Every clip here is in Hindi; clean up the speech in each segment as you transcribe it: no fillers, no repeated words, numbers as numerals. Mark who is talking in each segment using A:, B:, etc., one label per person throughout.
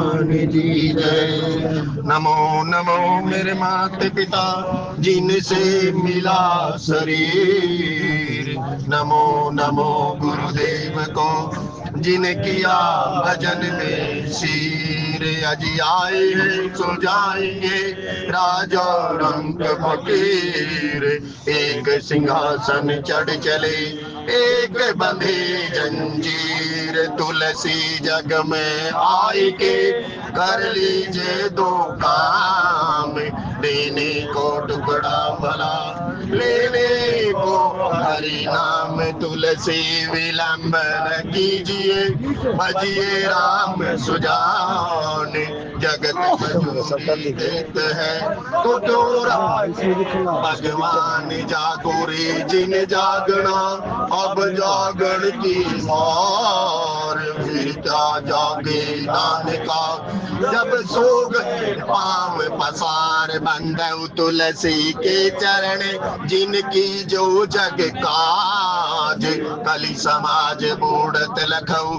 A: भगवान जी जय। नमो नमो मेरे माता पिता जिनसे मिला शरीर, नमो नमो गुरुदेव को जिन किया भजन में शीर। अजी आए हैं सो जाएंगे राजा रंग फकीर, एक सिंहासन चढ़ चले एक बंधे जंजीर। तुलसी जग में आए के कर लीजिए दो काम, देने को टुकड़ा भला लेने को हरि नाम। तुलसी विलंब न कीजिए भजिए राम सुजान, जगत मजूरी देत है तो चोरा भगवान। जागो रे जिन जागना अब जागण की मार, फिरता जागे दान का जब सो गए पाँव पसार। बंधु तुलसी के चरण जिनकी जो जग काज, कली समाज बूढ़त लखऊ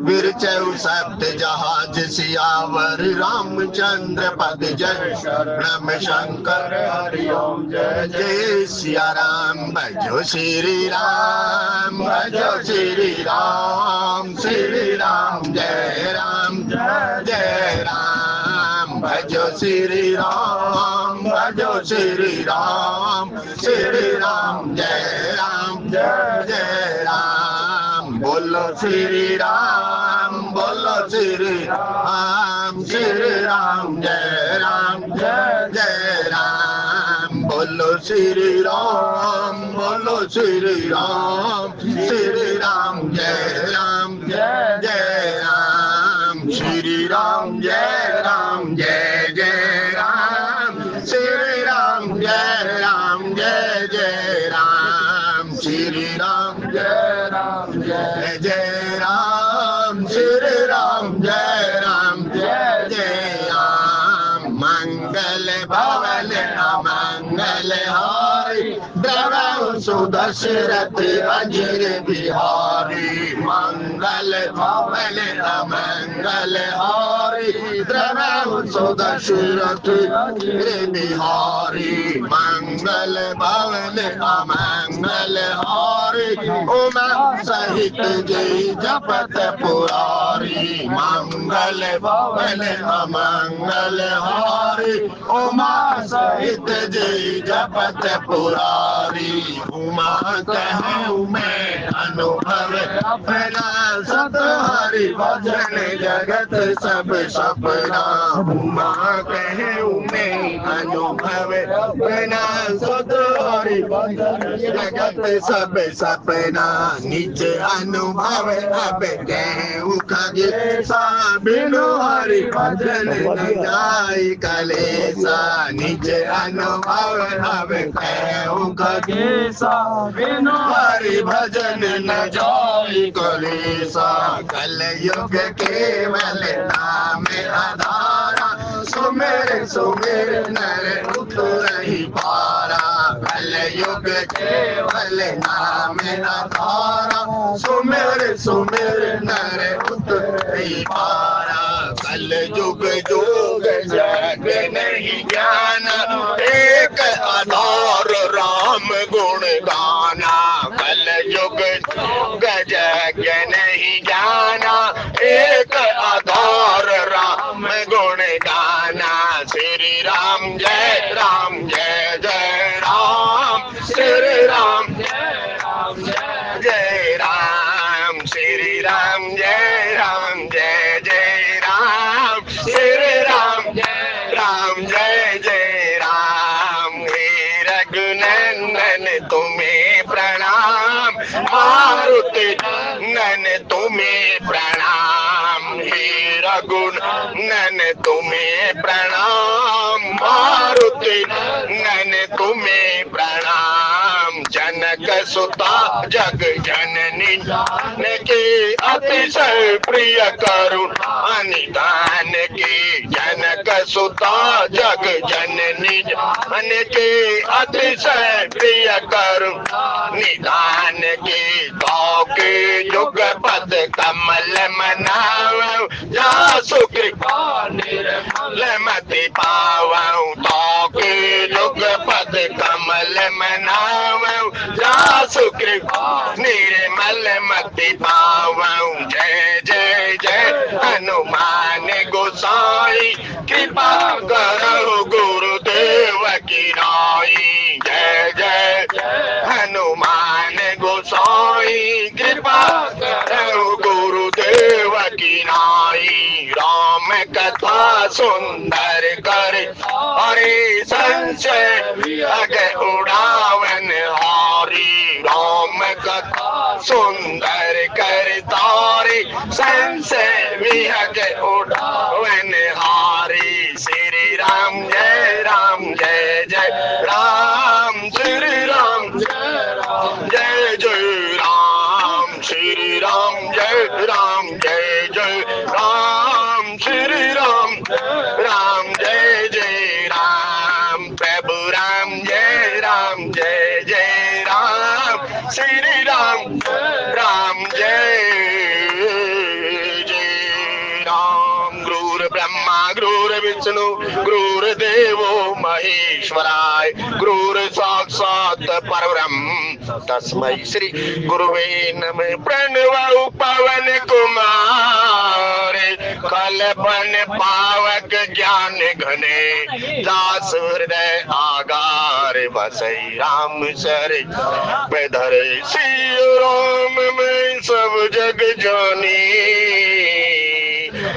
A: बिरचऊ शब्द जहाज। सियावर रामचंद्र पद जय शरणम शंकर हरिओम जय जय सिया राम। भजो श्री राम भजो श्री राम, श्री राम जय राम जय जय राम। भजो श्री राम भजो श्री राम, श्री राम जय जय राम। बोलो श्री राम बोलो श्री राम, श्री राम जय जय राम। बोलो श्री राम बोलो श्री राम, श्री राम जय जय राम। श्री राम जय जय राम, श्री राम जय जय राम। श्री राम जय जय राम, श्री राम जय जय राम। मंगल भवन अमंगल हारी, द्रवहु सुदशरथ अजिर बिहारी। मंगल भवन अमंगल हारी, द्रवहु सुदशरथ अजिर बिहारी। मंगल भवन अमंगल हारी, उमा सहित जय जपत पुरारी। मंगल भवन अमंगल हारी, उमा सहित जय जपत पुरारी। उमा कहूँ मैं अनुभव अपना, सत हरि भजन जगत सब सपना। उमा कहूँ मैं अनुभव अपना, सत हरि भजन जगत सब सपना। निज अनुभव अब कहूँ खगेसा, बिनु हरि भजन न जाय कलेसा। निज अनुभव अब कहूँ खगेसा, बिनु हरि भजन न जाय कलेसा। कल युग केवल नाम आधारा, सुमेर सुमेर नर उतरहि पारा। कल युग केवल नाम आधारा, सुमेर सुमेर नर उतरहि पारा। कल युग जोग जग नहीं ज्ञान, एक आधार राम गुण गाना। कल युग जोग जग नहीं ज्ञाना, एक आधार राम गुण गाना। श्री राम जय जय राम, श्री राम जय जय राम। श्री राम जय जय राम, श्री राम जय जय राम। हे रघुनंदन तुम्हें प्रणाम, मारुति नन तुम्हें प्रणाम। हे रघुनंदन तुम्हें प्रणाम, मारुति नन तुम्हें प्रणाम। जनक सुता जग जननी जान की, अतिशय प्रिय करुणा निधान की। जनक सुता जग जननी जान की, अतिशय प्रिय करुणा निधान की। गाँव के युग पद कमल मनावऊं, जासु कृपा निर्मल मति पावऊं। तो के युग पद कमल मनावऊं, जासु कृपा निर्मल मति पावऊं। जय जय जय हनुमान गोसाई, कृपा करो गुरुदेव की नाई। जय जय हनुमान गोसाई, कृपा करो गुरुदेव की नाई। राम कथा सुंदर कर हरे संशय अग उड़ावन हारी। राम कथा सुंदर कर तारे संशय विहग उड़ावन हारी। श्री राम जय राम, श्री राम जय जय राम, श्री राम जय राम, श्री राम जय जय राम। प्रभु राम जय राम, श्री राम जय जय राम। गुरुर् ब्रह्मा गुरुर्विष्णु गुरुर्देवो महेश्वराय, गुरुर् साक्षात् परब्रह्म तस्मै श्री गुरुवे नमः। प्रणव पवन कुमार, कलपन पावक ज्ञान घने, दास हृदय आगार बसई राम सर बेधरे। सिय राम में सब जग जानी,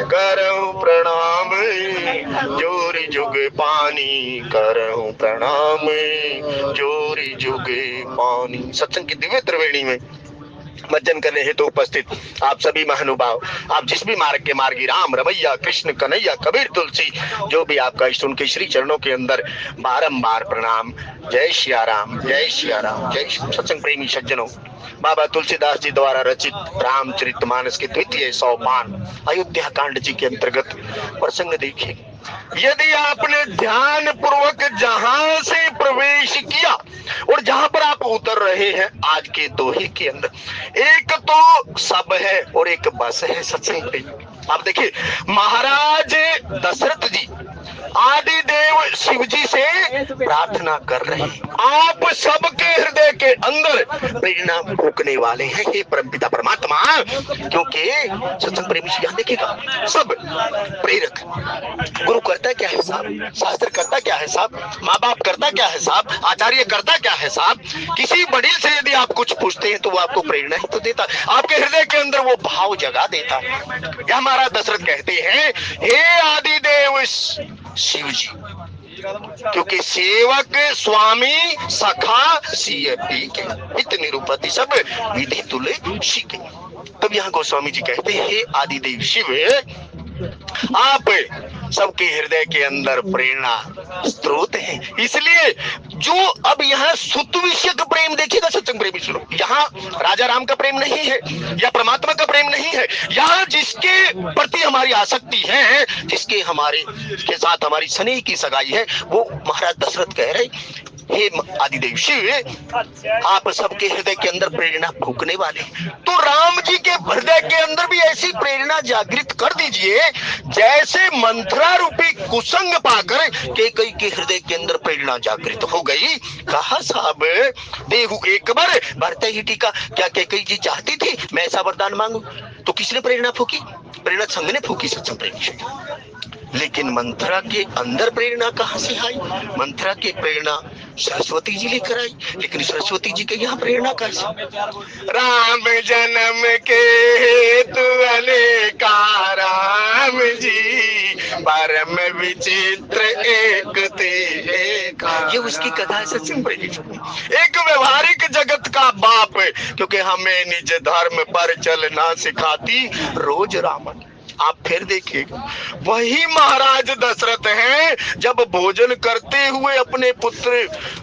A: करहूं प्रणाम जोरी जुग पानी, करहूं प्रणाम जोरी जुग पानी। सत्संग की दिव्य त्रिवेणी में मज्जन करने हेतु उपस्थित आप सभी महानुभाव, आप जिस भी मार्ग के मार्गी, राम रमैया कृष्ण कन्हैया कबीर तुलसी, जो भी आपका इष्ट, उनके श्री चरणों के अंदर बारंबार प्रणाम। जय सिया राम, जय सिया राम, जय। सत्संग प्रेमी सज्जनों, बाबा तुलसीदास जी द्वारा रचित रामचरितमानस के द्वितीय सोपान अयोध्या कांड जी के अंतर्गत प्रसंग देखिए। यदि आपने ध्यान पूर्वक जहां से प्रवेश किया और जहां पर आप उतर रहे हैं आज के दोहे के अंदर, एक तो सब है और एक बस है। सत्संग प्रेमी आप देखिए, महाराज दशरथ जी आदि देव शिव जी से प्रार्थना कर रहे हैं, आप सबके हृदय के अंदर प्रेरणा फूकने वाले हैं हे परमपिता परमात्मा। क्योंकि सत्संग प्रेमी से यहाँ देखिएगा, सब प्रेरक, गुरु करता क्या है साहब, शास्त्र करता क्या है साहब, माँ बाप करता क्या है साहब, आचार्य करता क्या है साहब। किसी बड़े से यदि आप कुछ पूछते हैं तो वो आपको प्रेरणा ही तो देता, आपके हृदय के अंदर वो भाव जगा देता। यह हमारा दशरथ कहते हैं, हे आदि देव शिव जी, क्योंकि सेवक स्वामी सखा सिय पीके, हित निरूपति सब विधि तुले सीखे। तब यहाँ गोस्वामी जी कहते हैं, हे आदिदेव शिव, आप सबके हृदय के अंदर प्रेरणा स्रोत है। इसलिए जो अब यहाँ सुत विषयक प्रेम देखिएगा सत्संग प्रेमी सुनो, यहाँ राजा राम का प्रेम नहीं है या परमात्मा का प्रेम नहीं है, यहाँ जिसके प्रति हमारी आसक्ति है, जिसके हमारे के साथ हमारी स्नेह की सगाई है, वो महाराज दशरथ कह रहे, हे आदिदेव शिव, आप सबके हृदय के अंदर प्रेरणा फूकने वाले, तो राम जी के हृदय के अंदर भी ऐसी प्रेरणा जागृत कर दीजिए जैसे मंथरा रूपी कुसंग पाकर कैकेयी के हृदय के अंदर प्रेरणा जागृत हो गई। कहा साहब देहु एक बार भरते ही टीका, क्या कैकेयी जी चाहती थी मैं ऐसा वरदान मांगू, तो किसने प्रेरणा फूकी? प्रेरणा संग ने फूकी सत्संग प्रेमी। लेकिन मंथरा के अंदर प्रेरणा कहां से आई? मंथरा की प्रेरणा सरस्वती जी लेकर आई, लेकिन सरस्वती जी के यहाँ प्रेरणा कैसे? राम जन्म के हेतु अनेका राम जी, परम विचित्र एक ते एका। ये उसकी कथा है सत्संग प्रेमी। एक व्यवहारिक जगत का बाप, क्योंकि हमें निज धर्म पर चलना सिखाती रोज रामन। आप फिर देखिएगा, वही महाराज दशरथ हैं जब भोजन करते हुए अपने पुत्र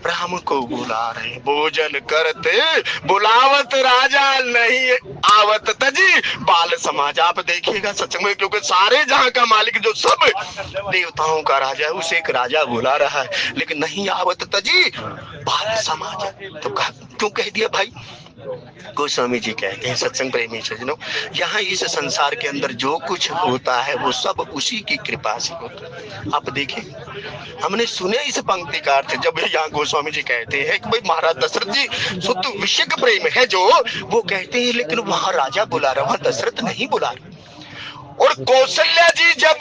A: राम को बुला रहे, भोजन करते बुलावत राजा नहीं आवत तजी बाल समाज। आप देखिएगा सच में, क्योंकि सारे जहां का मालिक जो सब देवताओं का राजा है, उसे एक राजा बुला रहा है, लेकिन नहीं आवत तजी बाल समाज। तो क्यों कह दिया भाई? गोस्वामी जी कहते हैं सत्संग प्रेमी सज्जनों, यहाँ इस संसार के अंदर जो कुछ होता है वो सब उसी की कृपा से होता है। आप देखिए, हमने सुने इस पंक्ति का अर्थ, जब यहाँ गोस्वामी जी कहते हैं कि भाई महाराज दशरथ जी शुद्ध विषयक प्रेम है जो, वो कहते हैं लेकिन वहां राजा बुला रहा, वहां दशरथ नहीं बुला रहा। और कौशल्या जी जब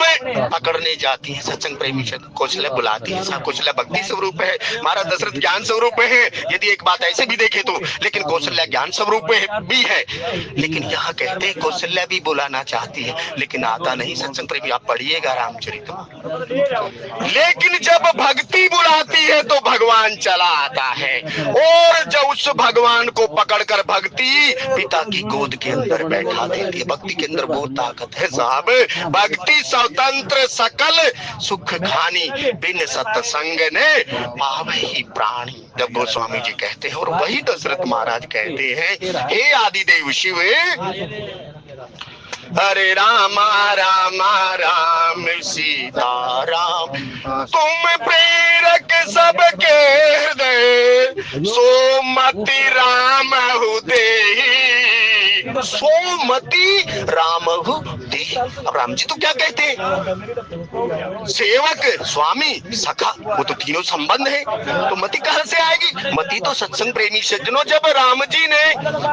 A: पकड़ने जाती है सत्संग प्रेमी से, कौशल्या बुलाती है, कौशल्या भक्ति स्वरूप है, महाराज दशरथ ज्ञान स्वरूप है, यदि एक बात ऐसे भी देखे तो, लेकिन कौशल्या ज्ञान स्वरूप भी है। लेकिन यहाँ कहते हैं कौशल्या भी बुलाना चाहती है लेकिन आता नहीं। सत्संग प्रेमी आप पढ़िएगा रामचरित, लेकिन जब भक्ति बुलाती है तो भगवान चला आता है, और जब उस भगवान को पकड़कर भक्ति पिता की गोद के अंदर बैठा देती है। भक्ति के अंदर वो ताकत है साहब, भक्ति स्वतंत्र सकल सुख खानी, बिन सत्संग ने पावे ही प्राणी। जब गोस्वामी जी कहते हैं, और वही दशरथ महाराज कहते हैं, हे आदिदेव शिव, हरे रामा रामा राम सीता राम, तुम प्रेरक सबके हृदय, सोमति राम हुदेहि, सोमति राम हुदेहि। अब राम जी तो क्या कहते हैं, सेवक स्वामी सखा, वो तो तीनों संबंध है, तो मति कहां से आएगी? मति तो सत्संग प्रेमी सज्जनों, जब राम जी ने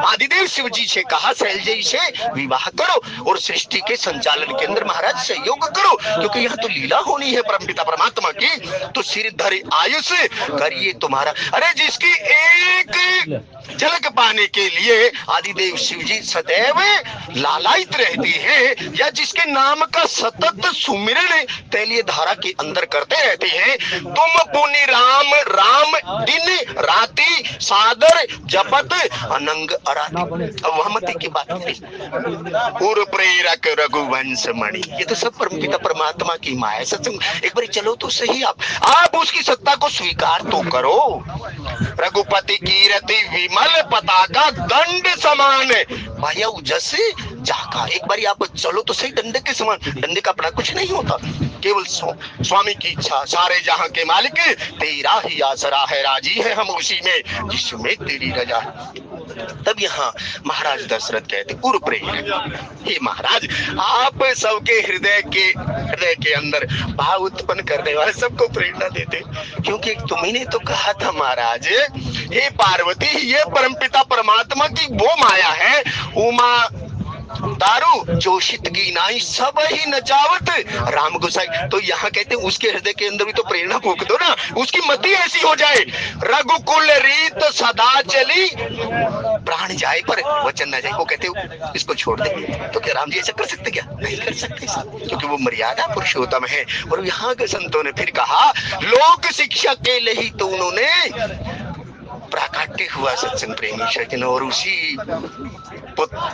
A: आदिदेव शिव जी से कहा शैलजी से विवाह करो और सृष्टि के संचालन के अंदर महाराज सहयोग करो, क्योंकि यहाँ तो लीला होनी है परमपिता परमात्मा की, तो सिर धरे आयुष करिए तुम्हारा। अरे जिसकी एक झलक पाने के लिए आदिदेव शिव जी सदैव लालायित रहती है, या जिसके नाम का सतत सुमिरन तैलीय धारा के अंदर करते रहते हैं, तुम पुनि राम राम दिन राति सादर जपत अनंग अराती। अब वह मति की बात है, पूर्व प्रेरक रघुवंश मणि, ये तो सब परमपिता परमात्मा की माया। सत्संग एक बार चलो तो सही, आप उसकी सत्ता को स्वीकार तो करो। रघुपति कीर्ति विमल पताका दंड समान भया जस जाका, एक बार आप चलो तो सही, डंडे के समान। डंडे का अपना कुछ नहीं होता, केवल स्वामी की इच्छा, सारे जहां के मालिक तेरा ही आसरा है, राजी है हम उसी में जिसमें तेरी रजा। तब यहाँ महाराज दशरथ कहते, पूर्व प्रेरक, हे महाराज आप सबके हृदय के अंदर भाव उत्पन्न करने वाले, सबको प्रेरणा देते, क्योंकि तुम्ही ने तो कहा था महाराज, हे पार्वती ये परमपिता परमात्मा की वो माया है, उमा दारू जोशित की नाई सब ही नचावत राम गोसाई। तो यहाँ कहते हैं उसके हृदय के अंदर भी तो प्रेरणा फूंक दो ना, उसकी मति ऐसी हो जाए, रघुकुल रीत सदा चली प्राण जाए पर वचन न जाए। वो कहते इसको छोड़ दे, तो क्या राम जी ऐसा कर सकते? क्या नहीं कर सकते, क्योंकि वो मर्यादा पुरुषोत्तम है। और यहाँ के संतों ने फिर कहा, लोक शिक्षा के लिए ही तो उन्होंने प्राकट्य हुआ सत्संग प्रेमी सज्जन, और उसी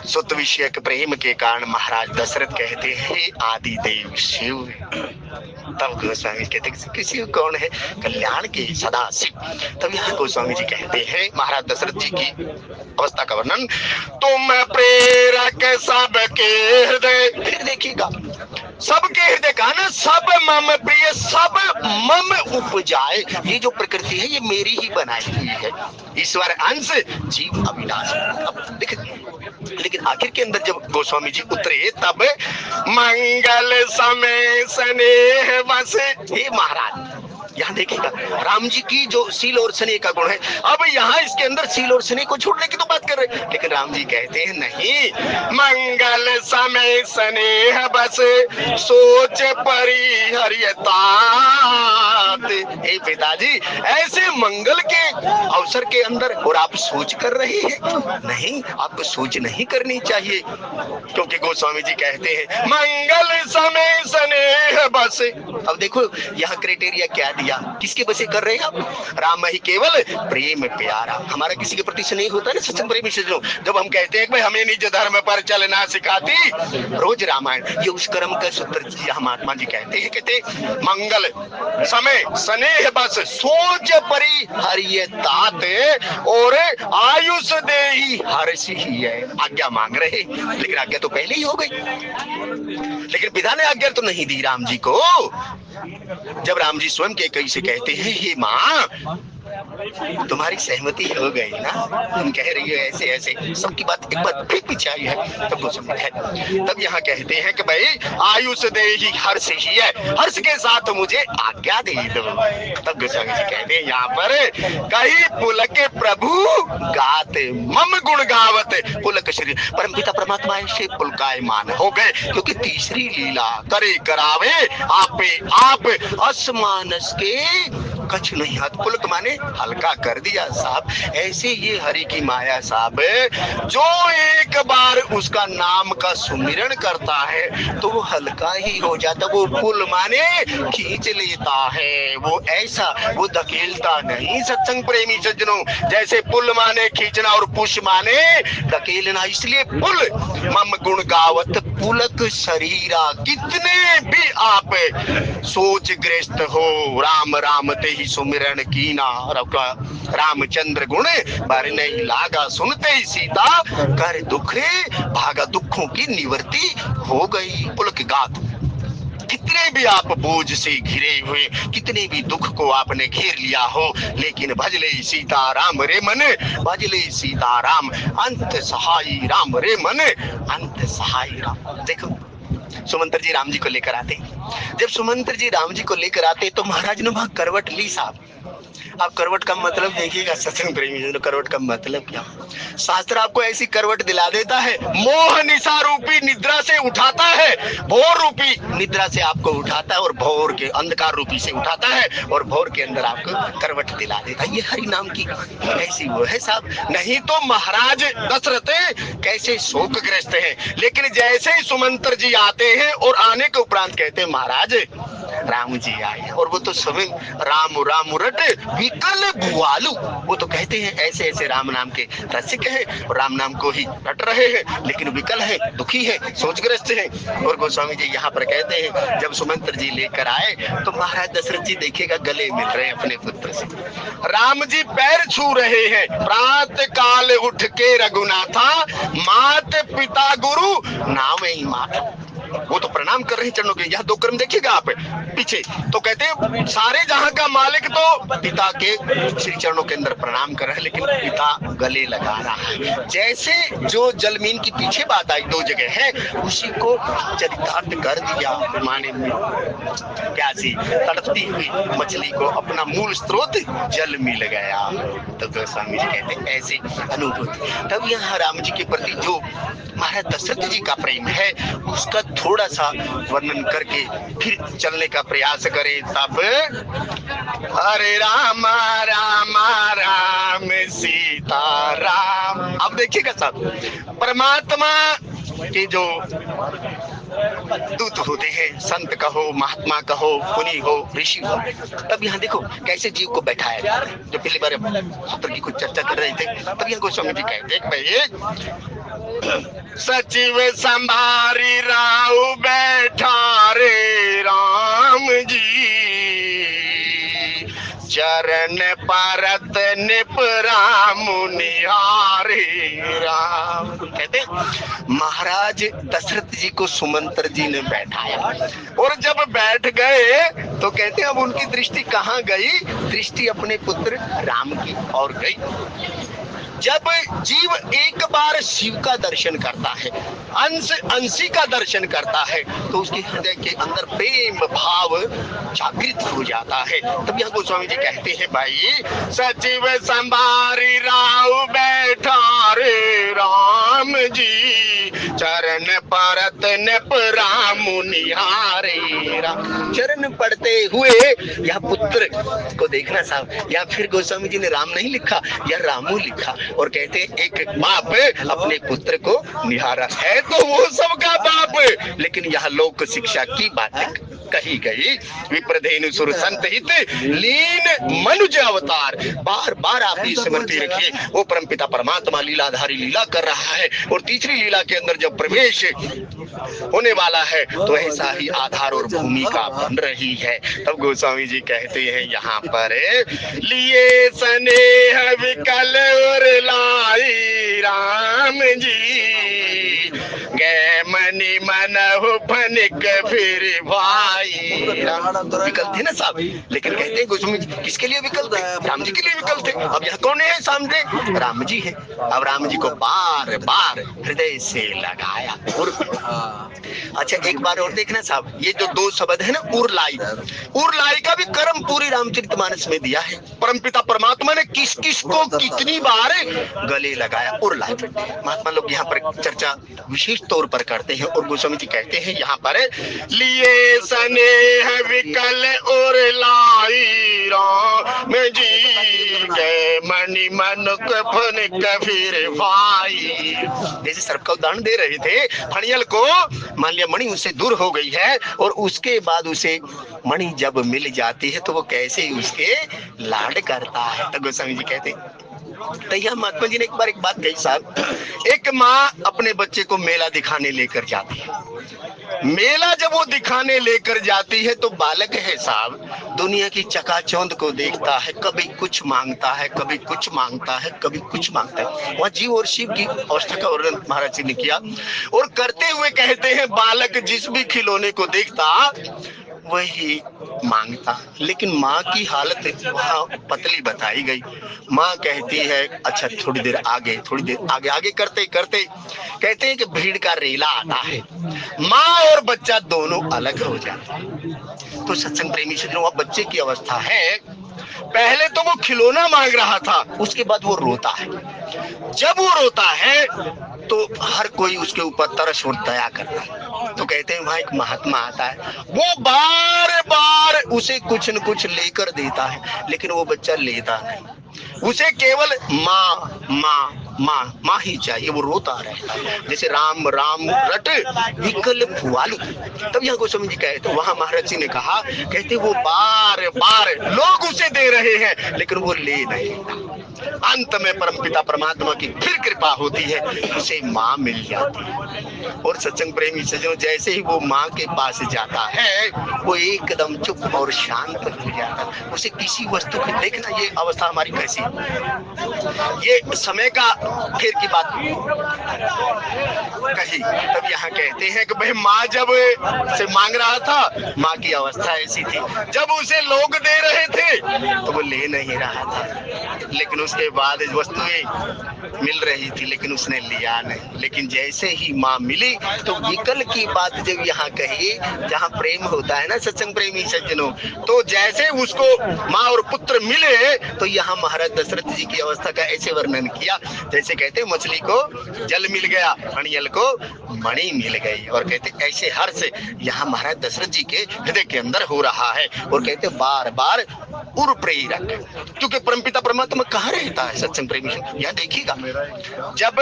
A: सुत विषय के प्रेम के कारण महाराज दशरथ कहते हैं आदिदेव शिव। तब गोस्वामी कहते किसी कौन है? कल्याण के सदा शिव। तब यहाँ गोस्वामी जी कहते हैं महाराज दशरथ जी की अवस्था का वर्णन, तुम प्रेरक सबके हृदय, फिर देखिएगा सबके हृदय का ना, सब मम प्रिय सब मम उपजाए। ये जो प्रकृति है ये मेरी ही बनाई हुई है, ईश्वर अंश जीव अविनाशी। अब देख, लेकिन आखिर के अंदर जब गोस्वामी जी उतरे तब मंगल समय स्नेह बस, हे महाराज यहाँ देखिएगा राम जी की जो सील और स्नेह का गुण है। अब यहाँ इसके अंदर सील और स्नेह को छोड़ने की तो बात कर रहे हैं, लेकिन राम जी कहते हैं नहीं, मंगल समय स्नेह बस सोच परिहर्यता। हे पिताजी ऐसे मंगल के अवसर के अंदर और आप सोच कर रहे हैं? नहीं, आपको सोच नहीं करनी चाहिए, क्योंकि गोस्वामी जी कहते हैं मंगल समय स्नेह बस। अब देखो यहाँ क्राइटेरिया क्या दिया, किसके बसे कर रहे हैं आप? राम ही केवल प्रेम प्यारा। हमारा किसी के प्रति स्नेह होता है ना सत्संग प्रेमी से, जब हम कहते हैं कि भाई हमें निज धर्म पर चलना सिखाती रोज रामायण, ये उस कर्म का सूत्र महात्मा जी कहते हैं, कहते मंगल समय स्नेह बस सोच परिहर्यतात और आयुष देहि हर्ष ही है। आज्ञा मांग रहे, लेकिन आज्ञा तो पहले ही हो गई, लेकिन पिता ने आज्ञा तो नहीं दी राम जी को। जब राम जी स्वयं के कई से कहते हैं हे माँ तुम्हारी सहमति हो गई ना, तुम कह रही हो ऐसे ऐसे, सबकी बात एक बार फिर पीछे आई है तब वो समझ है। तब यहाँ कहते हैं कि भाई आयुष दे ही हर्ष ही है, हर्ष के साथ मुझे आज्ञा दे दो। तब गोस्वामी जी कहते हैं यहाँ पर कही पुलक प्रभु गाते मम गुण गावत, पुलक श्री परमपिता परमात्मा से पुलकायमान हो गए, क्योंकि तीसरी लीला करे करावे आपे आप असमानस के कछ नहीं हाथ। पुलक माने हल्का कर दिया साहब। ऐसे ये हरि की माया साहब, जो एक बार उसका नाम का सुमिरन करता है तो वो हल्का ही हो जाता। वो पुल माने खींच लेता है, वो ऐसा वो धकेलता नहीं। सत्संग प्रेमी सज्जनों, जैसे पुल माने खींचना और पुश माने धकेलना, इसलिए पुल मम गुण गावत पुलक शरीरा। कितने भी आप सोच ग्रस्त हो, राम राम ते ही सुमिरन कीना, रामचंद्र गुण बार नहीं लागा, सुनते ही सीता कर दुख भागा, दुखों की निवृत्ति हो गई। पुलक गात, कितने भी आप बोझ से घिरे हुए, कितने भी दुख को आपने घेर लिया हो, लेकिन भजले सीता राम रे मन, भजले सीता राम अंत सहाई राम रे मन, अंत सहाई राम। देखो सुमंत्र जी राम जी को लेकर आते, जब सुमंत्र जी राम जी को लेकर आते तो महाराज ने वहां करवट ली साहब। आप करवट का मतलब देखिएगा सत्संग प्रेमी, करवट का मतलब क्या, शास्त्र आपको ऐसी करवट दिला देता है, मोह निशा रूपी निद्रा से उठाता है, भोर रूपी निद्रा से आपको उठाता है, और भोर के अंधकार रूपी से उठाता है, और भोर के अंदर आपको करवट दिला देता है। ये हरि नाम की ऐसी वो है साहब। नहीं तो महाराज दशरथ कैसे शोकग्रस्त है, लेकिन जैसे ही सुमंत्र जी आते हैं और आने के उपरांत कहते हैं महाराज राम जी आए, और वो तो स्वयं राम राम रट विकल भुआलू, वो तो कहते हैं ऐसे ऐसे राम नाम के रसिक है, और राम नाम को ही रट रहे हैं, लेकिन विकल है, दुखी है, सोचग्रस्त है। और गोस्वामी जी यहाँ पर कहते हैं जब सुमंत्र जी लेकर आए तो महाराज दशरथ जी देखिएगा गले मिल रहे हैं अपने पुत्र से, राम जी पैर छू रहे हैं, प्रातः काल उठ के रघुनाथा, मात पिता गुरु नाम ही माता। वो तो प्रणाम कर रहे हैं चरणों के। यहाँ दो क्रम देखिएगा आप पीछे, तो कहते हैं सारे जहां का मालिक तो पिता के श्री चरणों के अंदर प्रणाम कर रहे हैं, लेकिन पिता गले लगा रहा है। जैसे जो जलमीन की पीछे बात आई दो जगह है, उसी को चरितार्थ कर दिया। माने प्यासी तड़पती हुई मछली को अपना मूल स्रोत जल मिल गया। तो गोस्वामी जी कहते हैं ऐसी अनुभूति। तब यहाँ राम जी के प्रति जो महाराज दशरथ जी का प्रेम है उसका थोड़ा सा वर्णन करके फिर चलने का प्रयास करें। तब हरे राम राम राम सीता राम। अब देखिएगा साहब, परमात्मा के जो दूत होते हैं, संत कहो, महात्मा कहो, मुनि हो, ऋषि हो, तब यहाँ देखो कैसे जीव को बैठाया जाता है। जो पिछली बार सूत्र की कुछ चर्चा कर रहे थे, तब यहाँ गोस्वामी जी कहते हैं भाई सचिव संभारी राव बैठा रे राम जी, चरण परत निप राम निहारे राम। कहते महाराज दशरथ जी को सुमंत्र जी ने बैठाया, और जब बैठ गए तो कहते अब उनकी दृष्टि कहाँ गई, दृष्टि अपने पुत्र राम की ओर गई। जब जीव एक बार शिव का दर्शन करता है, अंशी का दर्शन करता है, तो उसके हृदय के अंदर प्रेम भाव जागृत हो जाता है। तब यहाँ गोस्वामी जी कहते हैं भाई सचिव संभारी राव बैठा रे राम जी, चरण परत नप राम निहारे राम। चरण पढ़ते हुए यह पुत्र को देखना साहब, या फिर गोस्वामी जी ने राम नहीं लिखा, या रामू लिखा, और कहते एक बाप अपने पुत्र को निहारा है, तो वो सबका बाप, लेकिन यह लोक शिक्षा की बात कही गई। विप्रधेनु सुर संत हित लीन मनुज अवतार। बार बार आप ये स्मृति रखिए, वो परमपिता परमात्मा लीलाधारी लीला कर रहा है, और तीसरी लीला के अंदर जब प्रवेश होने वाला है तो ऐसा ही आधार और भूमिका बन रही है। तब गोस्वामी जी कहते हैं यहाँ पर लिए स्नेह विकल और लाई राम जी, गे मनी मन हो फनिक फिर भाई। विकल थे ना साहब, लेकिन कहते हैं गोस्वामी जी किसके लिए विकल थे? राम जी के लिए विकल थे। अब यहाँ कौन है सामने? राम जी है। अब राम जी को बार बार हृदय से लगाया। अच्छा एक बार और देखना साहब, ये जो दो शब्द है ना उरलाई, उरलाई का भी कर्म पूरी रामचरितमानस में दिया है। परमपिता परमात्मा ने किस किस को कितनी बार गले लगाया उरलाई। महात्मा लोग यहाँ पर चर्चा विशेष तौर पर करते हैं और गोस्वामी जी कहते हैं यहाँ पर लिए स्नेह विकल उरलाई राम जी के मणि मन फनिक फिर भाई। जैसे सर्प का उदाहरण दे रहे थे, फणियल को मान लिया मणि उससे दूर हो गई है और उसके बाद उसे मणि जब मिल जाती है तो वो कैसे उसके लाड करता है। तो गोस्वामी जी कहते तो यह महात्मा जी ने एक बार एक बात कही साहब, एक माँ अपने बच्चे को मेला दिखाने लेकर जाती है। मेला जब वो दिखाने लेकर जाती है तो बालक है साहब दुनिया की चकाचौंध को देखता है, कभी कुछ मांगता है, कभी कुछ मांगता है, कभी कुछ मांगता है। वहाँ जीव और शिव की अवस्था का वर्णन महाराज जी ने किया और करते हुए कहते हैं बालक जिस भी खिलौने को देखता वही मांगता, लेकिन माँ की हालत वहाँ पतली बताई गई। माँ कहती है अच्छा थोड़ी देर आगे, थोड़ी देर आगे, आगे करते करते कहते हैं कि भीड़ का रेला आता है, माँ और बच्चा दोनों अलग हो जाते हैं। तो सत्संग प्रेमी से जो बच्चे की अवस्था है, पहले तो वो खिलौना मांग रहा था, उसके बाद वो रोता है। जब वो रोता है तो हर कोई उसके ऊपर तरस और दया करता है। तो कहते हैं वहां एक महात्मा आता है, वो बार बार उसे कुछ न कुछ लेकर देता है, लेकिन वो बच्चा लेता नहीं। उसे केवल माँ माँ माँ माँ ही चाहिए, वो रोता रहता है। जैसे राम राम रट विकल फुआलू। तब यहाँ गोस्वामी जी कहते वहां महाराज जी ने कहा, कहते वो बार बार लोग उसे दे रहे हैं लेकिन वो ले नहीं। अंत में परमपिता परमात्मा की फिर कृपा होती है, उसे माँ मिल जाती है। और सत्संग प्रेमी सज्जनों जैसे ही वो माँ के पास जाता है वो एकदम चुप और शांत हो जाता है। उसे किसी वस्तु की देखना, ये अवस्था हमारी कैसी है, ये समय का फिर की बात कही। तब यहाँ कहते हैं कि भाई माँ जब से मांग रहा था, माँ की अवस्था ऐसी थी, जब उसे लोग दे रहे थे तो वो ले नहीं रहा था, लेकिन उसके बाद वस्तुएं मिल रही थी लेकिन उसने लिया नहीं। लेकिन जैसे ही माँ मिली तो विकल की बात जब यहाँ कही, जहाँ प्रेम होता है ना सत्संग प्रेमी सज्जनों, तो जैसे उसको माँ और पुत्र मिले तो यहाँ महाराज दशरथ जी की अवस्था का ऐसे वर्णन किया जैसे कहते मछली को जल मिल गया, फणियल को मणि मिल गई। और कहते ऐसे हर्ष यहाँ महाराज दशरथ जी के हृदय के अंदर हो रहा है। और कहते बार बार उर प्रेरक, क्योंकि परमपिता परमात्मा कहाँ रहता है सत्संग प्रेमी, यह देखिएगा। जब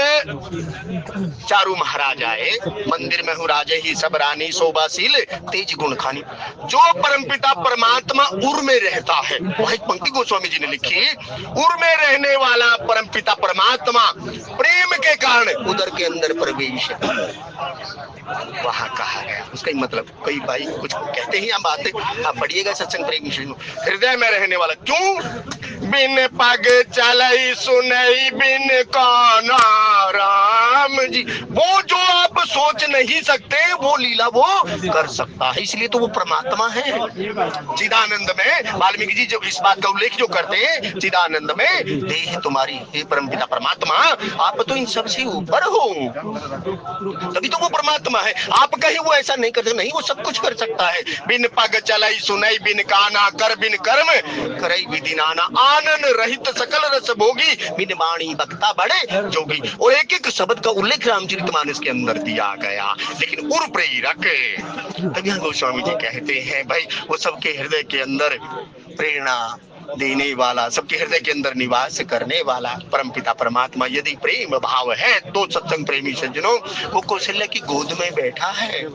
A: चारू महाराज आए, मंदिर में हूँ राजे ही सब रानी, शोभाशील तेज गुण खानी। जो परमपिता परमात्मा उर में रहता है, वह एक पंक्ति गोस्वामी जी ने लिखी, उर में रहने वाला परमपिता परमात्मा प्रेम के कारण उदर के अंदर प्रवेश वहां कहा गया। उसका ही मतलब कई भाई कुछ कहते ही हम बातें, आप पढ़िएगा सत्संग प्रेमी हृदय में रहने वाला। क्यों? बिन पग चलई सुनई बिन काना राम जी, वो जो आप सोच नहीं सकते वो लीला वो कर सकता है, इसलिए तो वो परमात्मा है। चिदानंद में वाल्मीकि जी जो इस बात का उल्लेख जो करते हैं, चिदानंद में देह तुम्हारी हे परमपिता परमात्मा, आप तो इन सबसे ऊपर हो, तभी तो वो परमात्मा है। आप कहीं वो ऐसा नहीं कर सकते, नहीं वो सब कुछ कर सकता है। बिन पग चलाई सुनई बिन काना कर बिन कर्म करई विधि नाना, आनंद रहित सकल रस भोगी बिन वाणी बक्ता बड़े जोगी। और एक एक शब्द का उल्लेख रामचरितमानस के अंदर दिया गया। लेकिन उर प्रेरक, तब यहाँ गोस्वामी जी कहते हैं भाई वो सबके हृदय के अंदर प्रेरणा देने वाला, सबके हृदय के अंदर निवास करने वाला परमपिता परमात्मा यदि प्रेम भाव है तो सत्संग प्रेमी सज्जनों वो कौशल्या की गोद में बैठा है।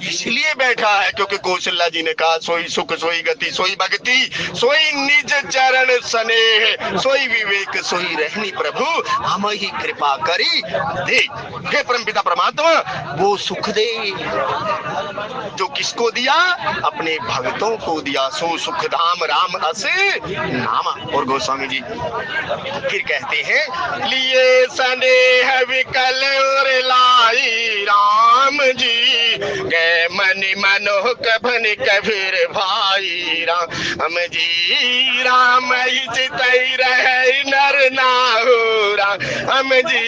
A: इसलिए बैठा है क्योंकि कौशल्या जी ने कहा सोई सुख सोई गति सोई भक्ति सोई निज चरण स्नेह सोई विवेक सोई रहनी प्रभु हम ही कृपा करी दे। हे परमपिता परमात्मा वो सुख दे जो किसको दिया, अपने भक्तों को दिया, सो सुख धाम राम अस नामा। और गोस्वामी जी फिर कहते हैं लिए स्नेह विकल और लाई राम जी गए मनि मनोह कभन कबीर भाई राम जी राम चितई रहे नर नाहु राम जी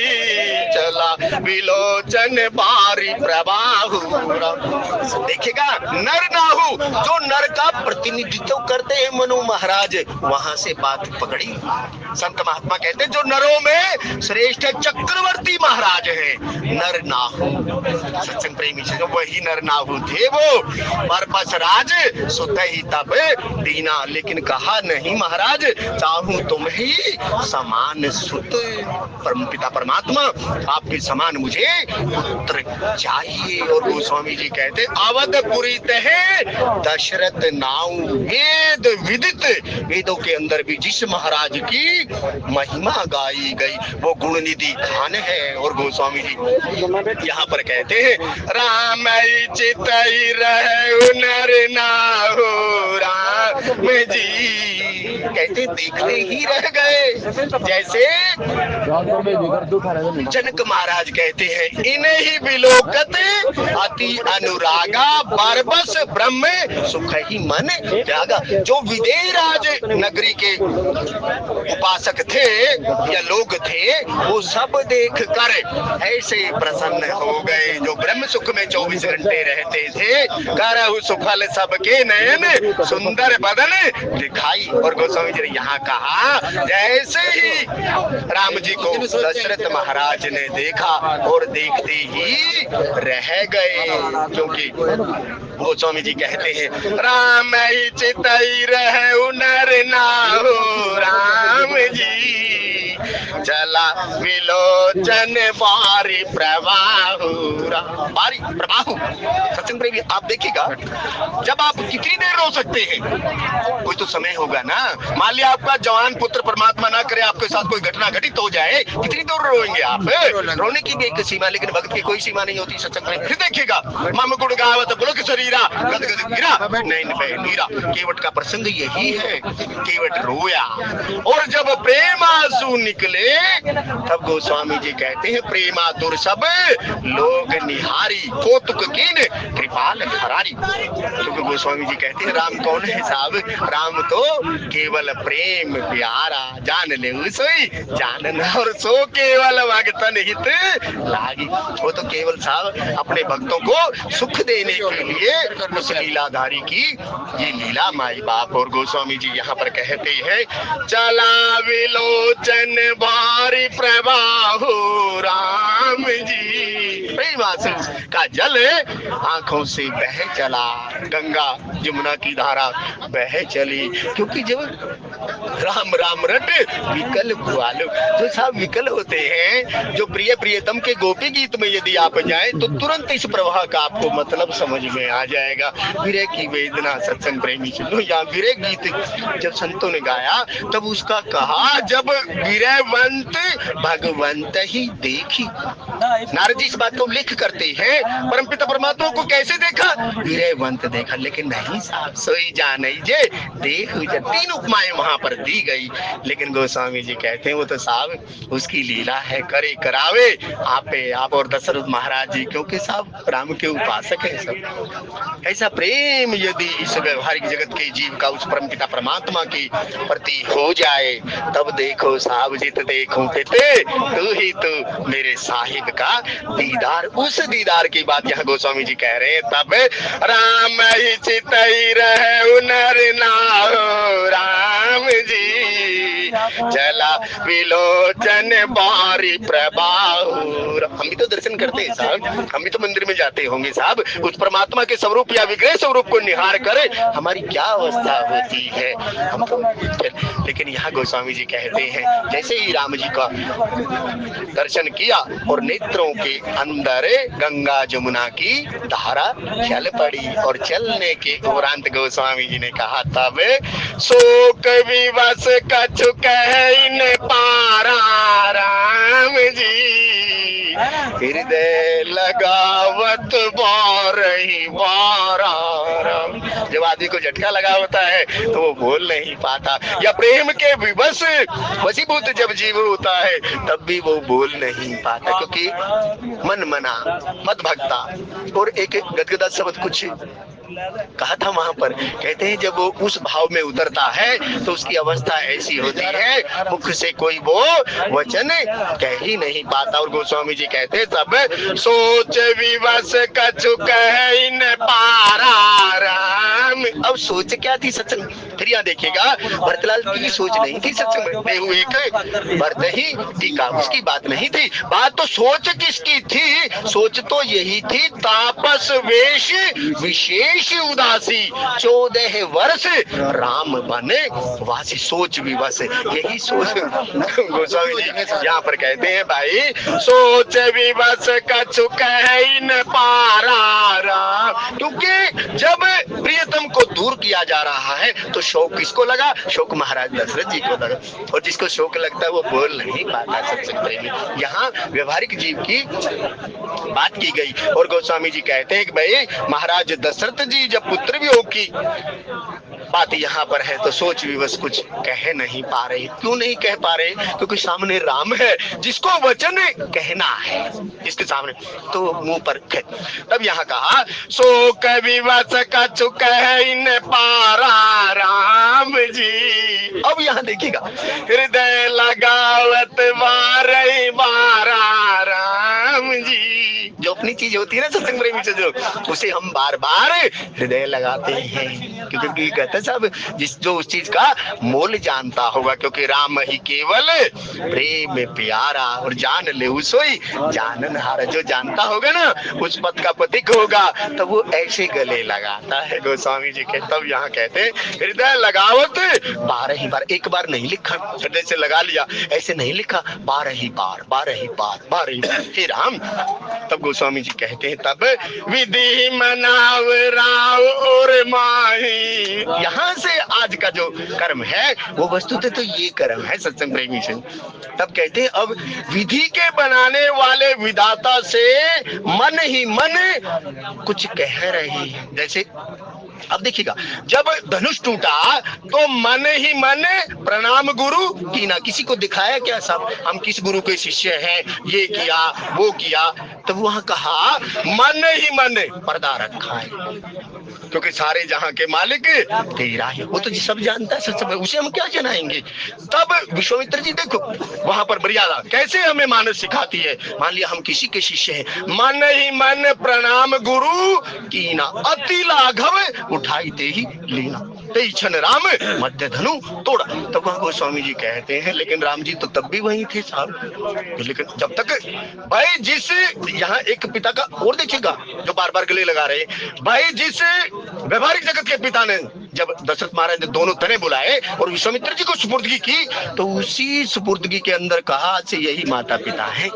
A: चला विलोचन बारी प्रबाहु। देखिएगा नर नाहु जो नर का प्रतिनिधित्व करते हैं मनु महाराज, वहां से बात पकड़ी। संत महात्मा कहते हैं जो नरों में श्रेष्ठ चक्रवर्ती महाराज है नर नाहु। सत्संग प्रेमी से जो वही नर नाहु थे वो परपस राज सुत ही तब दीना, लेकिन कहा नहीं महाराज चाहूं तुम ही समान सुत। परमपिता परमात्मा आपके समान मुझे पुत्र चाहिए। और गोस्वामी जी कहते अवधपुरी तहे दशरथ नाऊ वेद विदित, वेदों के अंदर भी जिस महाराज की महिमा गाई गई वो गुण निधि खान है। और गोस्वामी जी यहाँ पर कहते हैं राम चितई रहे नर नाहु राम जी, कहते देखते ही रह गए। जैसे जनक महाराज कहते हैं इन्हें ही विलोकत अति अनुरागा बरबस ब्रह्म सुख ही मन त्यागा। जो विदेह राज नगरी के उपासक थे या लोग थे वो सब देख कर ऐसे प्रसन्न हो गए। जो ब्रह्म सुख में 24 घंटे रहते थे करहु सुफल सबके नयन सुंदर बदन दिखाई। और गोस्वामी जी ने यहाँ कहा जैसे ही राम जी को दशरथ महाराज ने देखा और देखते ही रह गए, क्योंकि गोस्वामी जी कहते हैं राम चितई रहे नर नाहु राम जी चला विलोचन बारी प्रवाहु बारी प्रवाहु। सत्संग प्रेमी आप देखिएगा जब आप कितनी देर रो सकते हैं, कोई तो समय होगा ना। मान लिया आपका जवान पुत्र परमात्मा ना करे आपके साथ कोई घटना घटित हो जाए, कितनी देर रोएंगे आप? रोने की भी एक सीमा, लेकिन भक्त की कोई सीमा नहीं होती। सत्संग प्रेमी फिर देखिएगा मम गुण गावत पुलक शरीरा गद गद गिरा नैन बह नीरा। केवट का प्रसंग यही है, केवट रोया और जब प्रेम आंसू निकले तब गोस्वामी जी कहते हैं प्रेमातुर सब लोग निहारी कौतुक कीन कृपाल हरारी। क्योंकि गोस्वामी जी कहते हैं राम कौन है साहब? राम तो केवल प्रेम प्यारा जान ले सोई जानन और सो केवल भगतन हित लागी। वो तो केवल साहब अपने भक्तों को सुख देने के लिए उस लीलाधारी की ये लीला माई बाप। और गोस्वामी जी यहाँ पर कहते हैं चला विलोचन भारी प्रवाहु राम जी, प्रेम आंसू का जल आंखों से बह चला, गंगा यमुना की धारा बह चली। क्योंकि जब राम राम रट विकल भुआलु, जो साहब विकल होते हैं, जो प्रिय प्रियतम के गोपी गीत में यदि आप जाएं तो तुरंत इस प्रवाह का आपको मतलब समझ में आ जाएगा। विरह की वेदना सत्संग प्रेमी सुनो, यहाँ विरह गीत जब संतों ने गाया तब उसका कहा जब विरहवंत भगवंत ही देखी। नारद जी इस बात को लिख करते हैं परमपिता परमात्मा को कैसे देखा? विरहवंत देखा, लेकिन नहीं साहब सोई जान जे देख। तीन उपमाएं वहां पर दी गई, लेकिन गोस्वामी जी कहते हैं वो तो साहब उसकी लीला है, करे करावे आपे आप और दशरथ महाराज जी, क्योंकि साहब राम के उपासक है सब। ऐसा प्रेम यदि इस व्यवहारिक जगत के जीव का उस परमपिता परमात्मा के प्रति हो जाए तब देखो साहब जित देखूं पिते तू ही तू मेरे साहिब का दीदार। उस दीदार की बात यहाँ गोस्वामी जी कह रहे हैं। तब राम ही चितई रहे नर नाहु राम जी चला विलोचन बारी प्रभाऊ। हम भी तो दर्शन करते हैं साहब, हम भी तो मंदिर में जाते होंगे साहब, उस परमात्मा के स्वरूप या विग्रह स्वरूप को निहार करे हमारी क्या अवस्था होती है हम तो। लेकिन यहाँ गोस्वामी जी कहते हैं जैसे ही राम जी का दर्शन किया और नेत्रों के अंदर गंगा जमुना की धारा चल पड़ी, और चलने के उपरांत गोस्वामी जी ने कहा तब शोक विवश कछु कहन पारा राम जी, हृदय लगावत बारही बारा राम। जब आदमी को झटका लगा होता है तो वो बोल नहीं पाता, या प्रेम के विवश वशीभूत जब जीव होता है तब भी वो बोल नहीं पाता, क्योंकि मन मना मत भक्ता। और एक गदगदा शब्द कुछ कहा था वहां पर, कहते हैं जब वो उस भाव में उतरता है तो उसकी अवस्था ऐसी होती है मुख से कोई वो वचन कह ही नहीं पाता। और गोस्वामी जी कहते हैं तब सोच विवश कछु कह न पारा राम। अब सोच क्या थी सत्संग, फिर यहाँ देखिएगा भरतलाल की सोच नहीं थी सत्संग में, देहु एक भरत ही टीका, उसकी बात नहीं थी। बात तो सोच किसकी थी, सोच तो यही थी तापस वेश विशेष उदासी 14 वर्ष राम बने वासी। सोच भी बस यही सोच गोस्वामी जी यहाँ पर कहते हैं भाई सोच भी बस कछु कह न पारा राम। क्योंकि जब प्रियतम को दूर किया जा रहा है तो शोक किसको लगा, शोक महाराज दशरथ जी को लगा, और जिसको शोक लगता है वो बोल नहीं पाता सत्संग प्रेमी। यहाँ व्यवहारिक जीव की बात की गई, और गोस्वामी जी कहते हैं कि भाई महाराज दशरथ जी जब पुत्र भी हो की बात यहाँ पर है तो सोच विवश कुछ कह नहीं पा रहे। क्यों नहीं कह पा रहे, क्योंकि सामने राम है जिसको वचन कहना है, जिसके सामने तो मुंह पर तब यहाँ कहा सो कवि वच कछु कह न पारा राम जी। अब यहाँ देखिएगा हृदय लगावत बारही बारा राम जी। जो अपनी चीज होती है ना सत्संग प्रेमी से जो, उसे हम बार बार हृदय लगाते हैं, क्योंकि कहते हैं सब जिस जो उस चीज का मोल जानता होगा, क्योंकि राम ही केवल प्रेम में प्यारा और जान ले सोई जानन हारा। जो जानता होगा ना उस पद का पथिक होगा तब वो ऐसे गले लगाता है गोस्वामी जी के। तब यहाँ कहते हैं हृदय लगावत 12 बार, एक बार नहीं लिखा हृदय से लगा लिया, ऐसे नहीं लिखा 12 बार 12 बार 12 बार हे राम। तब गोस्वामी जी कहते हैं तब विधि मनाव राव और माही। यहाँ से आज का जो कर्म है वो वस्तुतः तो ये कर्म है सत्संग प्रेमी से। तब कहते हैं अब विधि के बनाने वाले विधाता से मन ही मन कुछ कह रहे हैं। जैसे अब देखिएगा जब धनुष टूटा तो मन ही मन प्रणाम गुरु की ना, किसी को दिखाया क्या सब हम किस गुरु के शिष्य हैं, ये किया वो किया। तब वहां कहा मन ही मन पर्दा रखा है, क्योंकि सारे जहां के मालिक तेरा है, वो तो सब जानता है सब, उसे हम क्या जनाएंगे। तब विश्वामित्र जी देखो वहां पर मर्यादा कैसे हमें मानस सिखाती है। मान लिया हम किसी के शिष्य हैं, मन ही मन प्रणाम गुरु कीना अति लाघव उठाई ते ही लीना, ते क्षण राम मध्य धनु तोड़ा। तब वहां गोस्वामी जी कहते हैं लेकिन राम जी तो तब भी वहीं थे साहब। लेकिन जब तक भाई जिस यहाँ एक पिता का और देखिएगा जो बार बार गले लगा रहे भाई, जिस व्यवहारिक जगत के पिता ने जब दशरथ महाराज ने दोनों तने बुलाए और विश्वामित्र जी को सुपुर्दगी की तो उसी सुपुर्दगी के अंदर कहा से यही माता पिता है।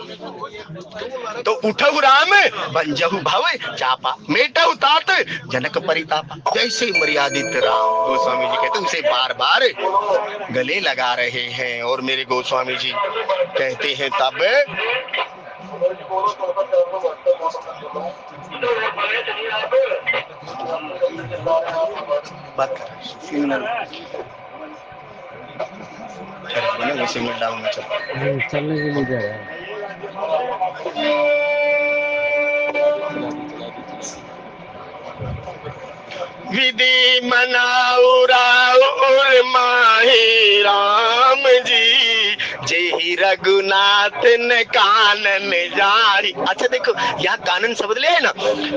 A: तो उठहु राम बंजहु भव चापा, मेटहु तात जनक परितापा। जैसे मर्यादित राम गोस्वामी जी कहते उसे बार बार गले लगा रहे हैं। और मेरे गोस्वामी जी कहते हैं तब बात कर सिग्नल डाउन चलने के लिए जा रहा है। विधि मनाऊ राव और माही राम जी, जेहि जय रघुनाथ न कानन जारी। अच्छा देखो यहाँ कानन शब्द ले है ना।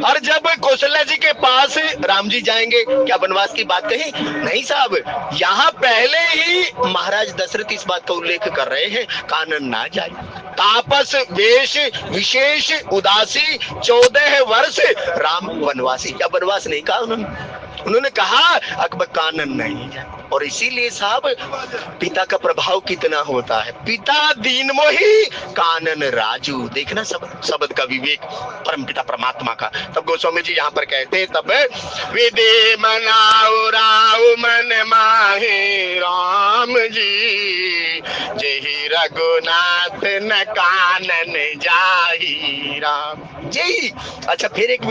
A: और जब कौशल्या जी के पास राम जी जाएंगे, क्या वनवास की बात कही? नहीं साहब, यहाँ पहले ही महाराज दशरथ इस बात का उल्लेख कर रहे हैं, कानन ना जाए। तापस वेश विशेष उदासी 14 वर्ष राम वनवासी। या वनवास नहीं कहा उन्होंने कहा अकबर कानन नहीं जाए। और इसीलिए साहब पिता का प्रभाव कितना होता है। पिता दीन मोही कानन राजू। देखना शब्द का विवेक परम पिता परमात्मा का। तब गोस्वामी जी यहाँ पर कहते हैं, तब विदे मनाओ राव मन माहे राम जी, जय रघुनाथ न कानन जाही राम जय। अच्छा फिर एक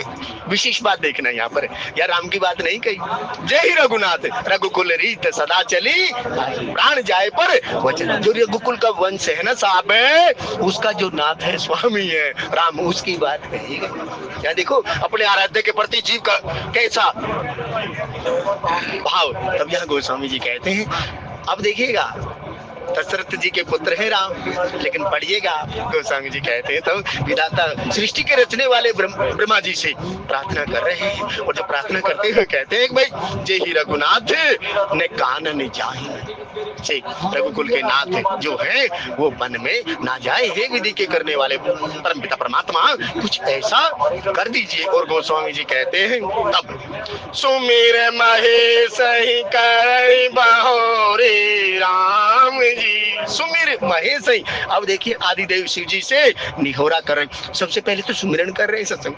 A: विशेष बात देखना यहाँ पर, या राम की बात नहीं कही। जय रघुनाथ रघुकुल रीत सदा चली, प्राण जाए पर वचन। जो रघुकुल का वंश है ना साहब, उसका जो नाथ है स्वामी है राम, उसकी बात कही। या देखो अपने आराध्य के प्रति जीव का कैसा भाव। तब यहाँ गोस्वामी जी कहते हैं, अब देखिएगा दशरथ जी के पुत्र है राम, लेकिन पढ़िएगा गोस्वामी जी कहते हैं तो विधाता सृष्टि के रचने वाले ब्रह्मा जी से प्रार्थना कर रहे हैं। और जब प्रार्थना करते हुए कहते हैं भाई जय ही रघुनाथ ने कानन जाहि, रघुकुल के नाथ जो है वो वन में ना जाए, हे विधि के करने वाले परम पिता परमात्मा कुछ ऐसा कर दीजिए। और गोस्वामी जी कहते हैं, तब सुमिर महेश ही कर बहोरे राम जी, सुमिर महेश ही। अब देखिए आदिदेव शिव जी से निहोरा कर रहे। सबसे पहले तो सुमिरन कर रहे हैं सत्संग।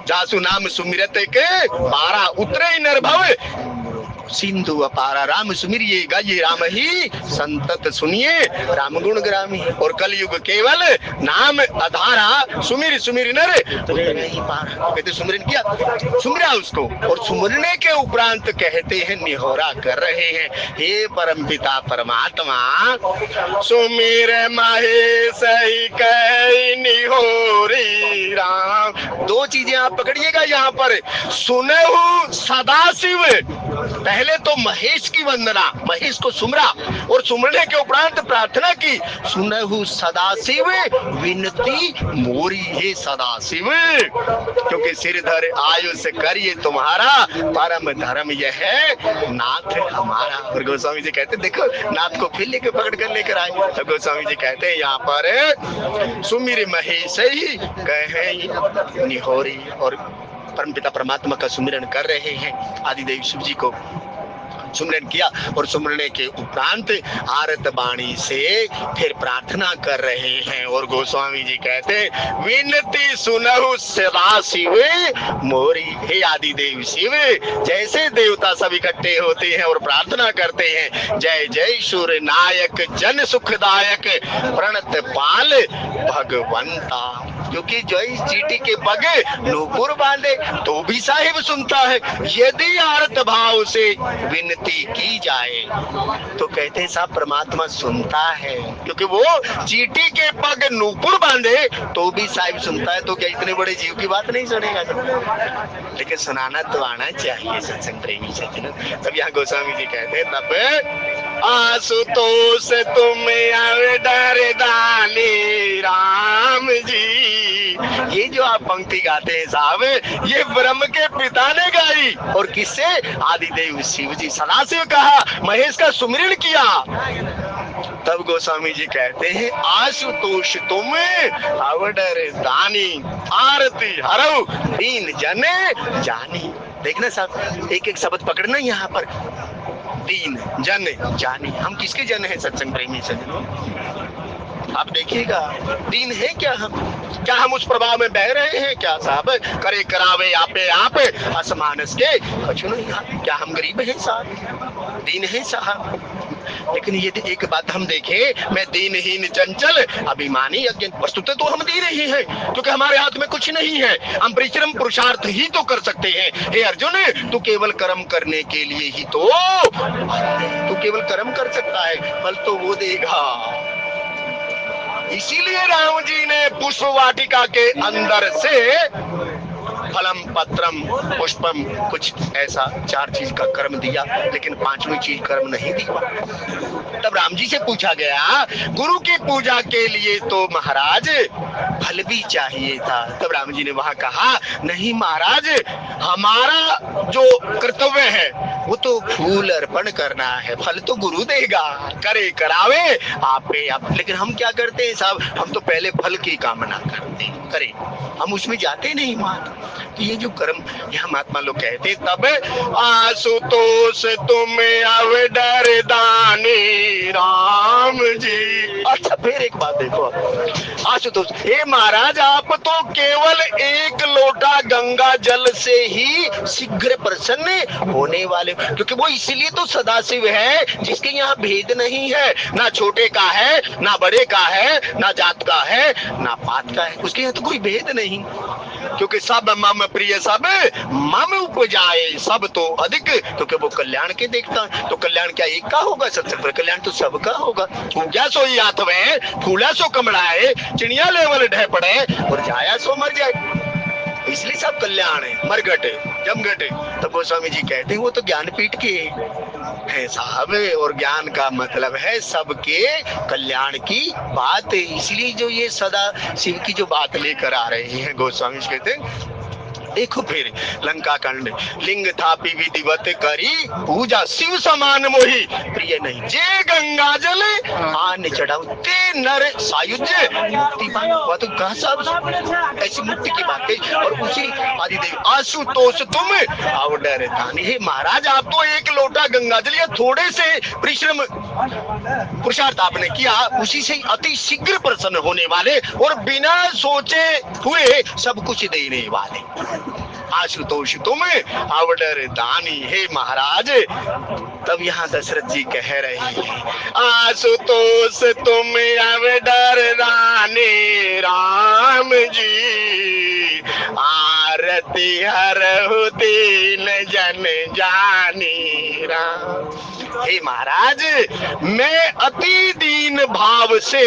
A: जासु नाम सुमिरत के 12 उतरे नरभव सिंधु अपारा, राम सुमिरिए गाइए राम ही संतत सुनिए, राम गुण ग्रामी। और कलयुग केवल नाम अधारा, सुमिर सुमिर नर नहीं पारा। कहते सुमिरन किया, सुमिरा उसको, और सुमिरने के उपरांत कहते हैं निहोरा कर रहे हैं, हे परम पिता परमात्मा सुमिर महेश ही कहि निहोरी राम। दो चीजें आप पकड़िएगा यहाँ पर, सुनहु सदाशिव, पहले तो महेश की वंदना, महेश को सुमरा, और सुमरने के उपरांत प्रार्थना की, सुनहु सदाशिव विनती मोरी, हे सदाशिव क्योंकि सिरधर आयुष करिए तुम्हारा, परम धर्म यह है नाथ हमारा। और गोस्वामी जी कहते देखो नाथ को फिर लेके पकड़ कर लेकर आए। तो गोस्वामी जी कहते हैं यहाँ पर सुमिर महेश ही कहे निहोरी, और परमपिता परमात्मा का सुमिरन कर रहे हैं। आदिदेव शिव जी को सुमिरन किया, और सुमिरने के उपरांत आरत बाणी से फिर प्रार्थना कर रहे हैं। और गोस्वामी जी कहते हैं, विनती सुनहु सदाशिव मोरी, हे आदिदेव शिव। जैसे देवता सब इकट्ठे होते हैं और प्रार्थना करते हैं, जय जय सूर्य नायक जन सुखदायक प्रणत पाल भगवंता, क्योंकि जो इस चीटी के पग नूपुर बांधे तो भी साहिब सुनता है, यदि आरत भाव से विनती की जाए तो कहते हैं साहब परमात्मा सुनता है, क्योंकि वो चीटी के पग नूपुर बांधे तो भी साहिब सुनता है। तो क्या इतने बड़े जीव की बात नहीं सुनेगा? लेकिन सुनाना तो आना चाहिए सत्संग प्रेमी सज्जन। तब यहाँ गोस्वामी जी कहते हैं, तब आशुतोष तुम डर दानी राम जी। ये जो आप पंक्ति गाते हैं साहब, ये ब्रह्म के पिता ने गाई, और किससे? आदिदेव शिव जी। सदाशिव कहा, महेश का सुमिरन किया। तब गोस्वामी जी कहते हैं, आशुतोष तुम अवडर दानी, आरती हरऊ दीन जन जानी। देखना साहब एक एक शब्द पकड़ना यहाँ पर, दीन जन जानी। हम किसके जन हैं सत्संग प्रेमी सज्जनों? आप देखिएगा दीन है क्या हम उस प्रभाव में बह रहे हैं क्या साहब? करे करावे आपे आप असमानस के कछु नहीं। क्या हम गरीब हैं साहब? दीन है साहब। लेकिन ये एक बात हम देखें, मैं दीनहीन चंचल अभिमानी यज्ञ, वस्तुतः तो हम दीन ही हैं, क्योंकि हमारे हाथ में कुछ नहीं है। हम परिश्रम पुरुषार्थ ही तो कर सकते हैं। हे अर्जुन, तू केवल कर्म करने के लिए ही तो तू केवल कर्म कर सकता है, फल तो वो देगा। इसीलिए राम जी ने पुष्प वाटिका के अंदर से फलम पत्रम पुष्पम, कुछ ऐसा 4 चीज का कर्म दिया, लेकिन 5वीं चीज कर्म नहीं दी। तब राम जी से पूछा गया, गुरु की पूजा के लिए तो महाराज फल भी चाहिए था। तब राम जी ने वहां कहा, नहीं महाराज, हमारा जो कर्तव्य है वो तो फूल अर्पण करना है, फल तो गुरु देगा, करे करावे आपे आप। लेकिन हम क्या करते हैं साहब, हम तो पहले फल की कामना करते हैं, करें, हम उसमें जाते नहीं महात्मा। तो ये जो कर्म, यहाँ महात्मा लोग कहते, तब आशुतोष तुम अवडर दानी राम जी। अच्छा फिर एक बात देखो आशुतोष, हे महाराज, आप तो केवल 1 लोटा गंगा जल से ही शीघ्र प्रसन्न होने वाले, क्योंकि वो इसलिए तो सदाशिव है जिसके यहाँ भेद नहीं है, ना छोटे का है, ना बड़े का है, ना जात का है, ना पात का है, उसके यहाँ तो कोई भेद नहीं, क्योंकि सब मम प्रिय सब मम उपजाए, सब तो अधिक, क्योंकि वो कल्याण के देखता है। तो कल्याण क्या एक का होगा, सत्संग कल्याण तो सबका होगा। उग्या सो ही हाथ में, फूला सो कमड़ाए, चिड़िया लेवल ढह पड़े और जाया सो मर जाए, इसलिए सब कल्याण है। मरघट जमघट, तो गोस्वामी जी कहते हैं वो तो ज्ञानपीठ के है साहब, और ज्ञान का मतलब है सबके कल्याण की बात, इसलिए जो ये सदा शिव की जो बात लेकर आ रहे हैं गोस्वामी जी कहते हैं। देखो फिर लंका कांड, लिंग थापी विधिवत करी पूजा, शिव समान मोही प्रिय नहीं, जे गंगा जल आन चढ़ाऊ, ते नर सायुज्य मुक्ति पाना। वह तो कहा साहब ऐसी मुक्ति की बात है। और उसी आदिदेव, आशुतोष तुम अवडर दानी, हे महाराज, आप तो 1 लोटा गंगा जल या थोड़े से परिश्रम पुरुषार्थ आपने किया, उसी से अति शीघ्र प्रसन्न होने वाले और बिना सोचे हुए सब कुछ देने वाले। आशुतोष तुम अवडर दानी, हे महाराज। तब यहाँ दशरथ जी कह रहे हैं, आशुतोष तुम अवडर दानी राम जी, आरती हरहु दीन जन जानी राम। हे महाराज, मैं अति दीन भाव से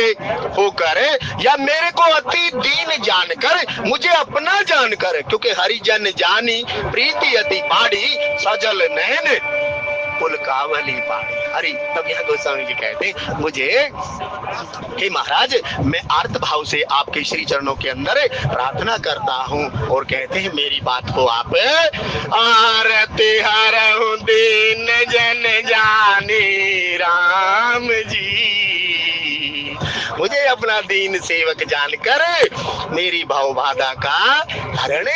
A: होकर या मेरे को अति दीन जानकर, मुझे अपना जानकर, क्योंकि हरिजन जानी प्रीति अति बाड़ी, सजल नैन पुलकावली पाड़ी हरि। तब यहाँ गोस्वामी जी कहते मुझे, हे महाराज, मैं आर्त भाव से आपके श्री चरणों के अंदर प्रार्थना करता हूँ, और कहते हैं मेरी बात को आप आरती हरहु दीन जन जानी राम जी, मुझे अपना दीन सेवक जानकर मेरी भाव बाधा का हरण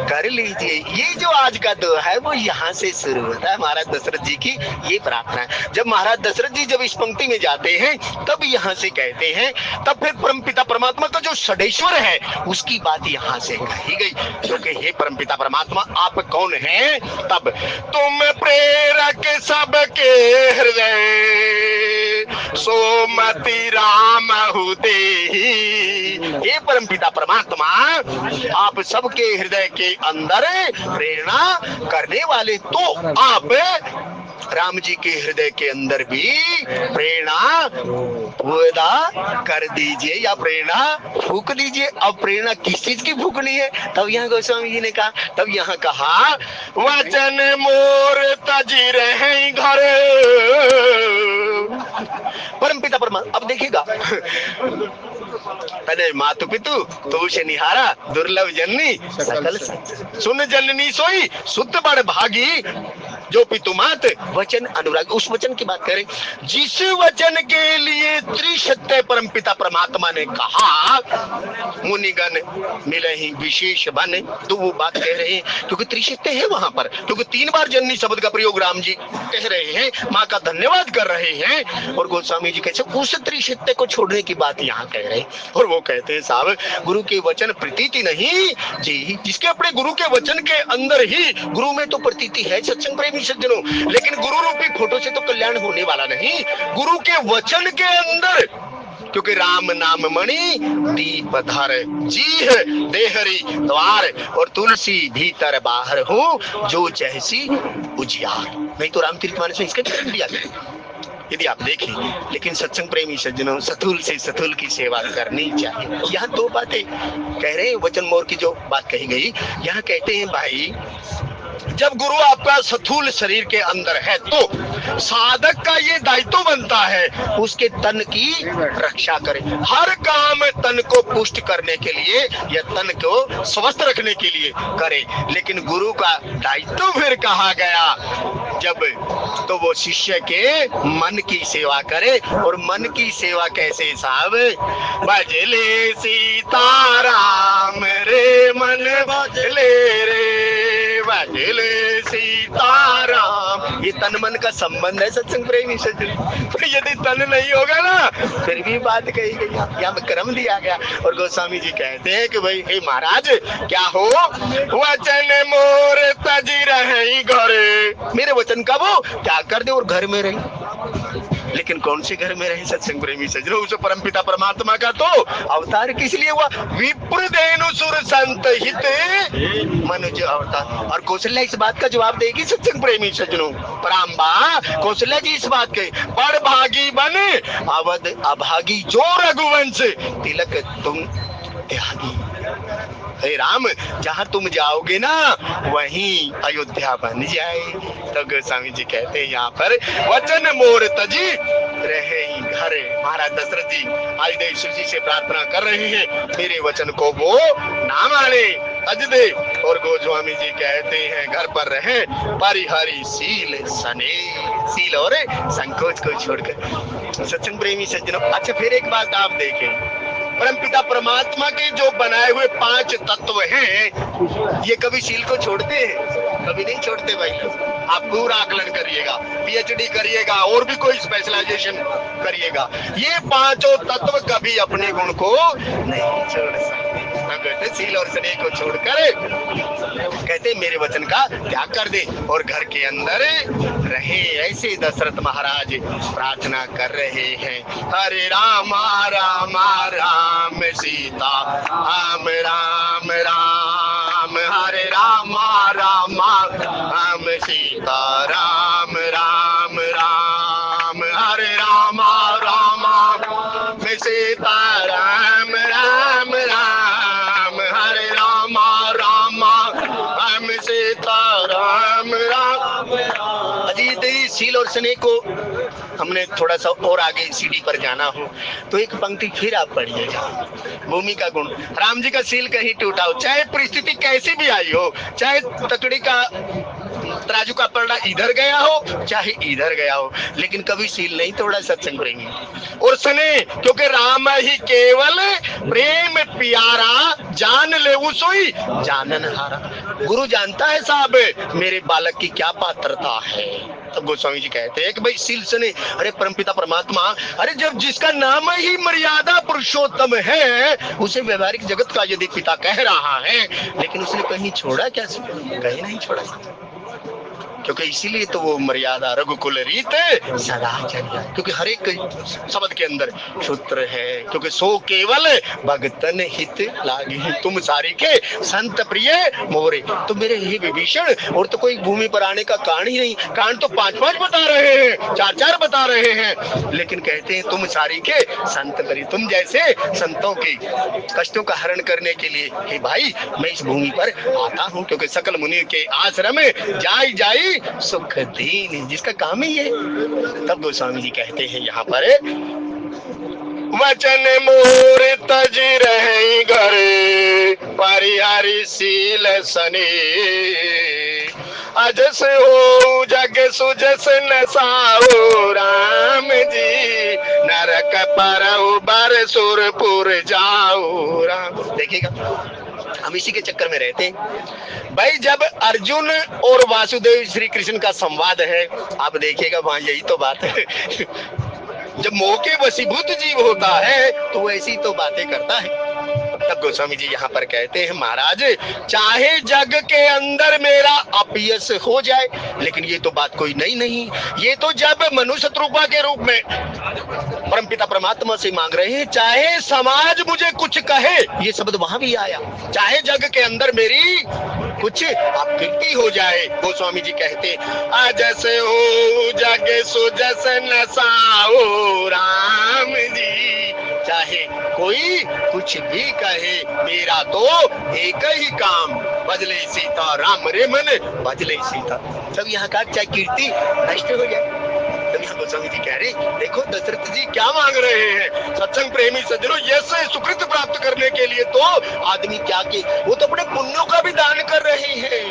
A: कर लीजिए। ये जो आज का दोहा है वो यहाँ से शुरू होता है महाराज दशरथ जी की ये प्रार्थना है। जब महाराज दशरथ जी जब इस पंक्ति में जाते हैं तब यहाँ से कहते हैं, तब फिर परमपिता परमात्मा का जो षडेश्वर है उसकी बात यहाँ से कही गई, क्योंकि हे परमपिता परमात्मा आप कौन हैं? तब तुम प्रेरक सबके हृदय सोमति राम हे परमपिता परमात्मा आप सबके हृदय के अंदर प्रेरणा करने वाले, तो आप राम जी के हृदय के अंदर भी प्रेरणा पैदा कर दीजिए या प्रेरणा फूक दीजिए। अब प्रेरणा किस चीज की फूकनी है? तब यहाँ गोस्वामी जी ने कहा, तब यहाँ कहा वचन मोर तजी रहे घर परमपिता परमात्मा। अब देखिएगा तने मातु पितु तो से निहारा दुर्लभ जननी सकल सुन जननी सोई शुद्ध बड़ भागी जो पितु मात वचन अनुराग। उस वचन की बात करें जिस वचन के लिए त्रिसत्य परमपिता परमात्मा ने कहा मुनिगण मिले ही विशेष बने, तो वो बात कह रहे हैं क्योंकि त्रिसत्य है वहां पर, क्योंकि 3 बार जननी शब्द का प्रयोग राम जी कह रहे हैं, माँ का धन्यवाद कर रहे हैं, और गोस्वामी जी कहते उस त्रिसत्य को छोड़ने की बात यहाँ कह रहे हैं। और वो कहते हैं साहब गुरु के वचन प्रतीति नहीं जी, जिसके अपने गुरु के वचन के अंदर ही, गुरु में तो प्रतीति है सत्संग प्रेमी सज्जनों, लेकिन गुरु रूपी फोटो से तो कल्याण होने वाला नहीं, गुरु के वचन के अंदर, क्योंकि राम नाम मणि दीप धर जी है देहरी द्वार और तुलसी भीतर बाहर हो जो जैसी उजियार। नहीं तो राम तीर्थ मानस में इसका दिया गया यदि आप देखें। लेकिन सत्संग प्रेमी सज्जनों, सतुल से सतुल की सेवा करनी चाहिए। यहाँ दो बातें कह रहे हैं वचन मोर की जो बात कही गई। यहाँ कहते हैं भाई, जब गुरु आपका स्थूल शरीर के अंदर है तो साधक का ये दायित्व बनता है उसके तन की रक्षा करे। हर काम तन को पुष्ट करने के लिए या तन को स्वस्थ रखने के लिए करे। लेकिन गुरु का दायित्व फिर कहा गया जब, तो वो शिष्य के मन की सेवा करे। और मन की सेवा कैसे साहब? भजले सीताराम रे मन भजले रे, भजले सीताराम। ये तन मन का संबंध है सत्संग प्रेमी सज्जन। तो यदि तन नहीं होगा ना, फिर भी बात कही गई, यहाँ क्रम दिया गया। और गोस्वामी जी कहते हैं कि भाई हे महाराज क्या हो, वचन मोर तज रहे घरे, मेरे वचन का वो त्याग कर दे और घर में रही। लेकिन कौन से घर में रहे सत्संग प्रेमी सज्जनों? उस परमपिता परमात्मा का तो अवतार किस लिए हुआ? विप्र धेनु सुर संत हित मनुज अवतार। और कौशल्या इस बात का जवाब देगी सत्संग प्रेमी सज्जनों। पराम्बा कौशल्या जी इस बात के, बड़ भागी बने अवध अभागी जो रघुवंश तिलक तुम त्यागी। हे राम, जहाँ तुम जाओगे ना वहीं अयोध्या बन जाए। तो गोस्वामी जी कहते हैं यहाँ पर, वचन मोर तजी रहे घरे। महाराज दशरथ जी आज देव जी से प्रार्थना कर रहे हैं, मेरे वचन को वो ना माने, तज दे। और गोस्वामी जी कहते हैं घर पर रहे परिहरि सील सने, सील और संकोच को छोड़कर। सत्संग प्रेमी सज्जनों, अच्छा फिर एक बात आप देखें, परमपिता परमात्मा के जो बनाए हुए 5 तत्व हैं, ये कभी शील को छोड़ते हैं? कभी नहीं छोड़ते भाई लोग। आप पूरा आकलन करिएगा, पीएचडी करिएगा और भी कोई स्पेशलाइजेशन करिएगा, ये 5 तत्व कभी अपने गुण को नहीं छोड़ सकते। शील और स्नेह को छोड़कर कहते मेरे वचन का त्याग कर दे और घर के अंदर रहे। ऐसे दशरथ महाराज प्रार्थना कर रहे हैं, हरे राम राम राम सीता राम राम राम, हरे राम राम राम सीता राम राम राम, हरे राम राम सीता राम राम राम, हरे राम राम राम सीता राम राम राम। अजीत शील और स्नेह को हमने थोड़ा सा और आगे सीढ़ी पर जाना हो तो एक पंक्ति फिर आप पढ़िएगा, भूमि का गुण। राम जी का शील कहीं टूटा हो, चाहे परिस्थिति कैसी भी आई हो, चाहे तकड़ी का तराजू का पलड़ा इधर गया हो चाहे इधर गया हो, लेकिन कभी शील नहीं तोड़ा सत्संग प्रेमी। और स्नेह, क्योंकि राम ही केवल प्रेम प्यारा, जान ले उसोई जानन हारा। गुरु जानता है साहब मेरे बालक की क्या पात्रता है। तब गोस्वामी जी कहते हैं कि भाई शील स्नेह, अरे परमपिता परमात्मा, अरे जब जिसका नाम ही मर्यादा पुरुषोत्तम है, उसे व्यवहारिक जगत का यदि पिता कह रहा है, लेकिन उसने कहीं छोड़ा क्या? कहीं नहीं छोड़ा, क्योंकि इसीलिए तो वो मर्यादा रघुकुल रीत सदा चल जाए, क्योंकि हर एक शब्द के अंदर सूत्र है। क्योंकि सो केवल भगतन हित लागे, तुम सारी के संत प्रिय मोरे। तो मेरे ही विभीषण, और तो कोई भूमि पर आने का कारण ही नहीं, कारण तो 5-5 बता रहे हैं, 4-4 बता रहे हैं, लेकिन कहते हैं तुम सारी के संत प्रिय। तुम जैसे संतों के कष्टों का हरण करने के लिए हे भाई मैं इस भूमि पर आता हूँ, क्योंकि सकल मुनि के आश्रम जाई जाई सुख दीन, जिसका काम ही है। तब गोस्वामी जी कहते हैं यहाँ पर, वचन मोर तज रहे घरे परिहरि सील सने, अजस हो जग सुजस नसाओ राम जी, नरक परउ बर सुरपुर जाओ राम। देखिएगा हम इसी के चक्कर में रहते हैं भाई। जब अर्जुन और वासुदेव श्री कृष्ण का संवाद है, आप देखिएगा वहां यही तो बात है। जब मोह के वशीभूत जीव होता है तो वो ऐसी तो बातें करता है। तब गोस्वामी जी यहाँ पर कहते हैं, महाराज चाहे जग के अंदर मेरा अपयश हो जाए, लेकिन ये तो बात कोई नई नहीं। ये तो जब मनुष्य रूपा के रूप में परमपिता परमात्मा से मांग रहे हैं, चाहे समाज मुझे कुछ कहे, ये शब्द वहां भी आया, चाहे जग के अंदर मेरी कुछ आप कीर्ति हो जाए। गोस्वामी जी कहते आज जैसे हो जागे सो जैसे नसाओ राम जी, चाहे कोई कुछ भी कहे मेरा तो एक ही काम, बजले सीता राम रे मन बजले सीता। सब यहाँ का चाहे कीर्ति नष्ट हो जाए। तब यहाँ गोस्वामी जी कह रहे देखो दशरथ जी क्या मांग रहे हैं। सत्संग प्रेमी सज्जनों, ऐसे सुकृत प्राप्त करने के लिए तो आदमी क्या के वो तो अपने पुण्यों का भी दान कर रहे हैं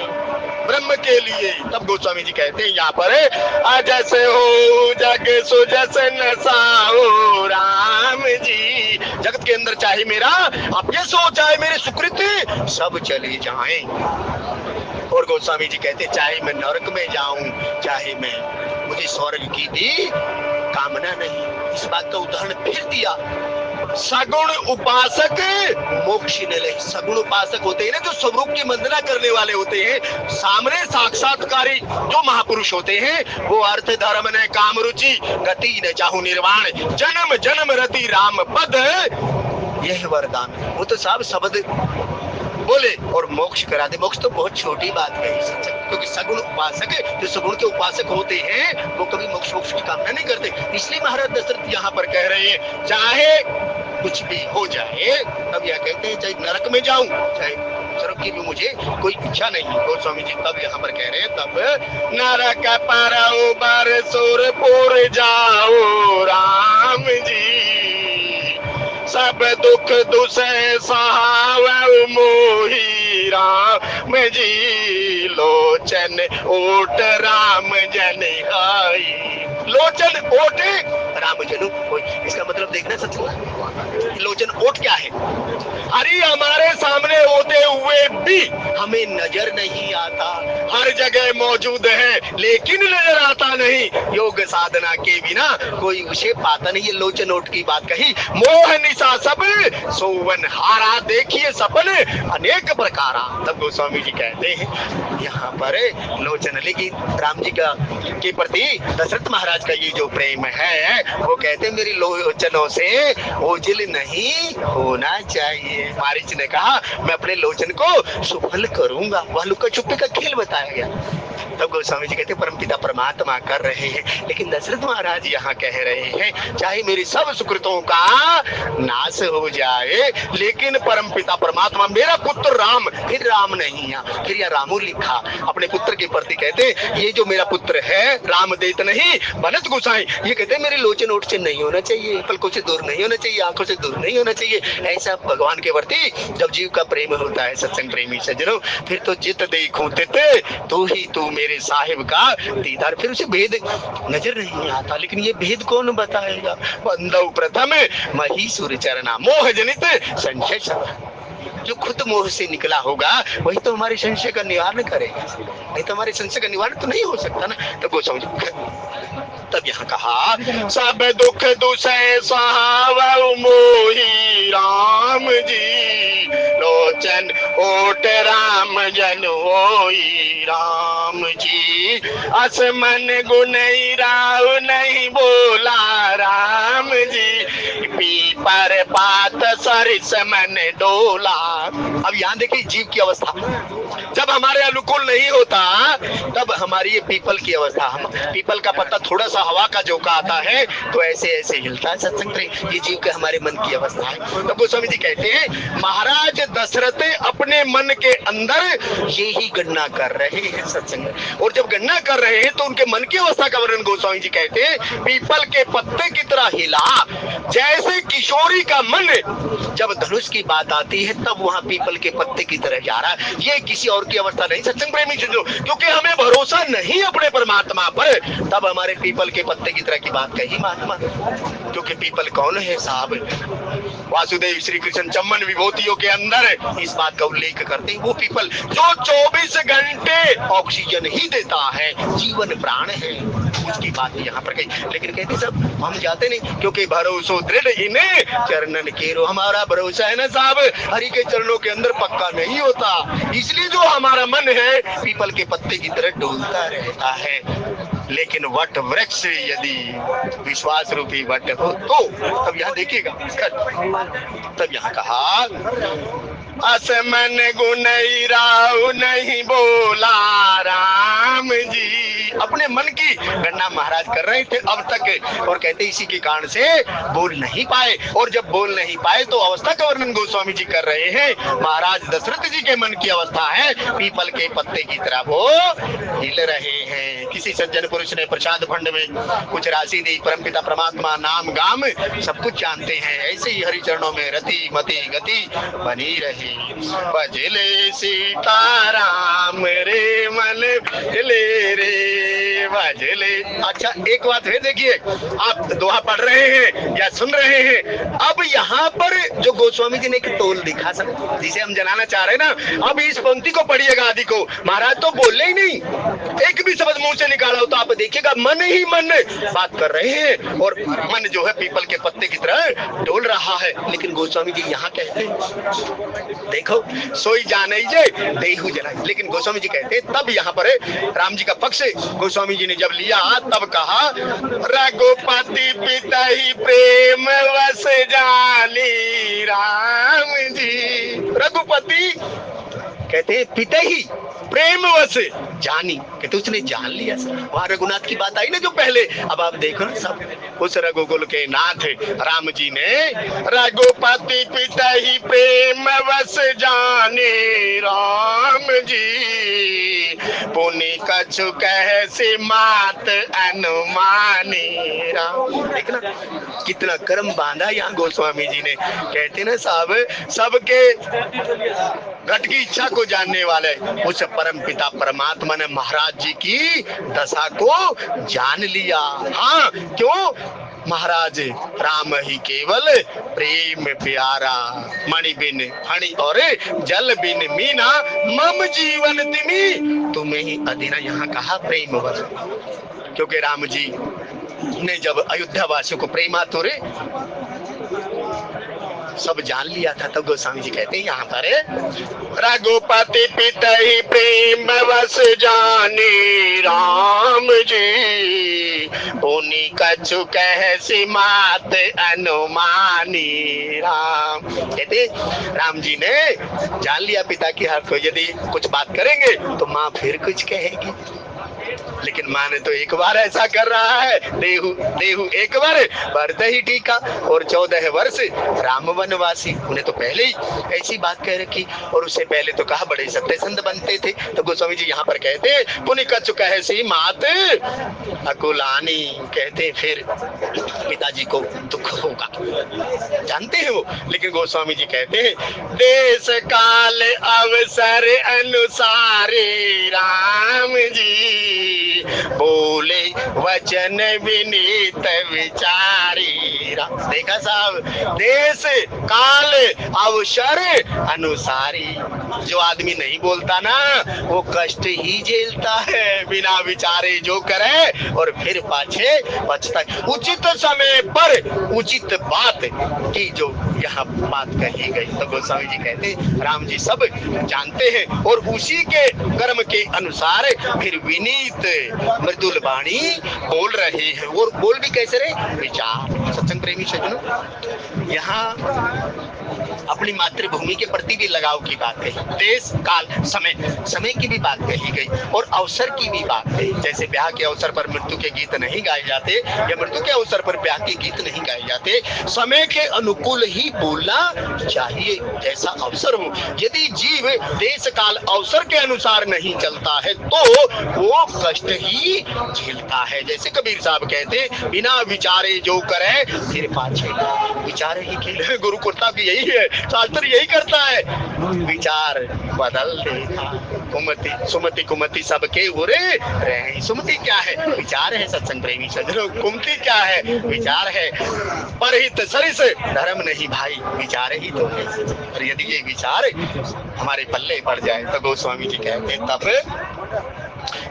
A: ब्रह्म के लिए। तब गोस्वामी जी कहते हैं यहाँ पर जैसे हो जागे सो जैसे नसाओ राम जी, जगत के अंदर चाहे मेरा अपयश हो चाहे मेरे सुकृत सब चले जाएं। और गोस्वामी जी कहते चाहे मैं नरक में जाऊं चाहे मैं, मुझे स्वर्ग की भी कामना नहीं। इस बात का उदाहरण फिर दिया। सगुण उपासक मोक्ष न ले। सगुण उपासक होते हैं ना जो स्वरूप की वंदना करने वाले होते हैं, सामने साक्षात्कारी जो महापुरुष होते हैं, वो अर्थ धर्म न काम रुचि गति न चाहू निर्वाण, जन्म जन्म रति राम पद यह वरदान। वो तो साहब शब्द बोले और मोक्ष करा दे। मोक्ष तो बहुत छोटी बात है, क्योंकि सगुण उपासक जो सगुण के उपासक होते हैं वो कभी मोक्ष की कामना नहीं करते। इसलिए महाराज दशरथ यहाँ पर कह रहे हैं चाहे कुछ भी हो जाए, तब यह कहते हैं चाहे नरक में जाऊं चाहे स्वर्ग की भी मुझे कोई इच्छा नहीं। गोस्वामी जी तब यहाँ पर कह रहे हैं तब नरक पर बार सुरपुर जाओ राम जी, सब दुख दुसे सहावै मोही राम जी, लोचन ओट राम जन आई। लोचन ओट राम जनु कोई, इसका मतलब देखना सच लोचन ओट क्या है। अरे हमारे सामने होते हुए भी हमें नजर नहीं आता, हर जगह मौजूद है लेकिन नजर आता नहीं। योग साधना के बिना कोई उसे पाता नहीं। ये लोचन ओट की बात कही। मोह निशा सब सोवन हारा, देखिए सपन अनेक प्रकारा। तब गोस्वामी जी कहते हैं यहाँ पर लोचन, लेकिन राम जी का के प्रति दशरथ महाराज का ये जो प्रेम है वो कहते मेरी लोचनों से ओझल नहीं होना चाहिए। मारीच ने कहा मैं अपने लोचन को सुफल करूंगा। वह लुका छुपी का खेल बताया गया। तब गोस्वामी जी कहते परमपिता परमात्मा कर रहे हैं, लेकिन दशरथ महाराज यहाँ कह रहे हैं चाहे मेरे सब सुकृतों का नाश हो जाए, लेकिन परमपिता परमात्मा मेरा पुत्र राम, फिर राम नहीं है फिर यह रामू लिखा अपने पुत्र के प्रति कहते ये जो मेरा पुत्र है राम देत नहीं बनत गोसाई, ये कहते मेरे लोचन ओट से नहीं होना चाहिए, पलकों से दूर नहीं होना चाहिए, आंखों से दूर नहीं होना चाहिए। ऐसा भगवान के प्रति जब जीव का प्रेम होता है सत्संग प्रेमी सज्जनों, फिर तो जित देखूं तित तू ही तू मेरे साहिब का दीदार। फिर उसे भेद नजर नहीं आता, लेकिन ये भेद कौन बताएगा। बंदव प्रथम मही सूर्य चरना मोह जनित संशय, जो खुद मोह से निकला होगा वही तो हमारे संशय का निवारण करेगा, नहीं तो हमारे संशय का निवारण तो नहीं हो सकता ना। तो गोस्वामी तब यहाँ कहा सब दुख दुसै सहावै मोही राम जी, लोचन ओट राम जन होई राम जी, असमन गुण राव नहीं बोला राम जी, पीपर पात सरिस मन डोला। अब यहाँ देखिए जीव की अवस्था, जब हमारे अनुकूल नहीं होता तब हमारी ये पीपल की अवस्था, हम पीपल का पत्ता थोड़ा सा हवा का झोंका आता है तो ऐसे ऐसे हिलता है सत्संग। ये जीव के हमारे मन की अवस्था है। तो गोस्वामी जी कहते हैं महाराज दशरथ अपने मन के अंदर ये ही गणना कर रहे हैं सत्संग, और जब गणना कर रहे हैं तो उनके मन की अवस्था का वर्णन गोस्वामी जी कहते हैं पीपल के पत्ते की तरह हिला, जैसे किशोरी का मन जब धनुष की बात आती है तब वहां पीपल के पत्ते की तरह जा रहा है। ये किसी और की अवस्था नहीं सत्संग प्रेमी जो, क्योंकि हमें भरोसा नहीं अपने परमात्मा पर, तब हमारे पीपल के पत्ते की तरह की बात कही महात्मा। क्योंकि पीपल कौन है साहब, वासुदेव श्री कृष्ण चम्मन विभूतियों के अंदर इस बात का उल्लेख करते हैं। वो पीपल जो 24 घंटे ऑक्सीजन ही देता है, जीवन प्राण है, उसकी बात यहाँ पर कही। लेकिन कहते सब हम जाते नहीं, क्योंकि भरोसो दृढ़ इन्हें चरणन केरो, हमारा भरोसा है ना साहब हरि के चरणों के अंदर पक्का नहीं होता, इसलिए जो हमारा मन है पीपल के पत्ते की तरह डोलता रहता है। लेकिन वट वृक्ष यदि विश्वास रूपी वट हो तो, तब यहाँ देखिएगा तब यहाँ कहा अस मन गुनई राव नहीं बोला राम जी। अपने मन की गणना महाराज कर रहे थे अब तक, और कहते इसी के कारण से बोल नहीं पाए। और जब बोल नहीं पाए तो अवस्था का वर्णन गोस्वामी जी कर रहे हैं। महाराज दशरथ जी के मन की अवस्था है पीपल के पत्ते की तरह वो हिल रहे हैं। किसी सज्जन पुरुष ने प्रसाद फंड में कुछ राशि दी, परमपिता परमात्मा नाम गाम सब कुछ जानते हैं। ऐसे ही हरि चरणों में रति मति गति बनी रहे। भजले सीताराम रे मन ले रे भजले। अच्छा एक बात है, देखिए आप दोहा पढ़ रहे हैं या सुन रहे हैं, अब यहाँ पर जो गोस्वामी जी ने एक तोल दिखा सब जिसे हम जनाना चाह रहे हैं ना, अब इस पंक्ति को पढ़िएगा आदि को। महाराज तो बोले ही नहीं, एक भी शब्द मुंह से निकाला हो तो आप देखिएगा मन ही मन बात कर रहे हैं, और मन जो है पीपल के पत्ते की तरह डोल रहा है। लेकिन गोस्वामी जी यहाँ कहते हैं देखो सोई जाने जे देहु जनाई। लेकिन गोस्वामी जी कहते हैं तब यहाँ पर राम जी का पक्ष गोस्वामी जी ने जब लिया तब कहा रघुपति पिता ही प्रेम वस जानी राम जी। रघुपति कहते पिता ही प्रेम वस जानी, कहते उसने जान लिया। वहां रघुनाथ की बात आई ना जो पहले। अब आप देखो ना सब उस रघुकुल के नाथ राम जी ने रघुपति पिता ही प्रेम वस जाने राम जी, पुनि कछु कह से मात अनुमानी राम। देखना कितना कर्म बांधा यहाँ गोस्वामी जी ने। कहते ना साहब सबके घट की इच्छा को जानने वाले उस परम पिता परमात्मा ने महाराज जी की दशा को जान लिया। हाँ क्यों? महाराज राम ही केवल प्रेम प्यारा, मणि बिन फणि और जल बिन मीना, मम जीवन तिमी तुम्हें ही अधीना। यहाँ कहा प्रेम बस, क्योंकि राम जी ने जब अयोध्या वासियों को प्रेमातुर सब जान लिया था, तब गोस्वामी जी कहते हैं यहाँ पर रघुपति पिता ही प्रेम वस जाने राम जी, पुनि कछु कह सी मात अनुमानी राम। कहते राम जी ने जान लिया पिता की हर को, यदि कुछ बात करेंगे तो माँ फिर कुछ कहेगी। लेकिन माँ ने तो एक बार ऐसा कर रहा है, देहु देहु एक बार भरत ही टीका, और 14 वर्ष राम वनवासी। उन्हें तो पहले ही ऐसी बात कह रखी, और उससे पहले तो कहा बड़े सत्य संत बनते थे। तो गोस्वामी जी यहाँ पर कहते पुनि कछु कह सी मात अकुलानी। कहते फिर पिताजी को दुख होगा, जानते हैं वो। लेकिन गोस्वामी जी कहते हैं देश काल अवसर अनुसारे राम जी, बोले वचन विनीत विचारी। देखा साहब, देश काल अवसर अनुसारी। जो आदमी नहीं बोलता ना वो कष्ट ही झेलता है, बिना विचारे जो करे और फिर पाछे पछता। उचित समय पर उचित बात की जो यहाँ बात कही गई। तो गोस्वामी जी कहते राम जी सब जानते हैं, और उसी के कर्म के अनुसार फिर विनीत मृदुल वाणी बोल रहे हैं। और बोल भी कैसे रहे? विचार। सत्संग प्रेमी सज्जनों, यहाँ अपनी मातृभूमि के प्रति भी लगाव की बात कही, देश काल समय की भी बात कही गई, और अवसर की भी बात कही। जैसे ब्याह के अवसर पर मृत्यु के गीत नहीं गाए जाते, या मृत्यु के अवसर पर ब्याह के गीत नहीं गाए जाते। समय के अनुकूल ही बोलना चाहिए, जैसा अवसर हो। यदि जीव देश काल अवसर के अनुसार नहीं चलता है तो वो कष्ट ही झेलता है। जैसे कबीर साहब कहते बिना विचारे जो करे फिर पाछे। विचार ही खेल, गुरु कुर्ता भी यही है, शास्त्र यही करता है। विचार बदल देता। कुमति सुमति कुमति सबके उरे रहे। सुमति क्या है? विचार है सत्संग प्रेमी सज्जनों। कुमति क्या है? विचार है। परहित सरिस धर्म नहीं भाई, विचार ही तो है। और यदि ये विचार हमारे पल्ले पड़ जाए तो गोस्वामी जी कहते तब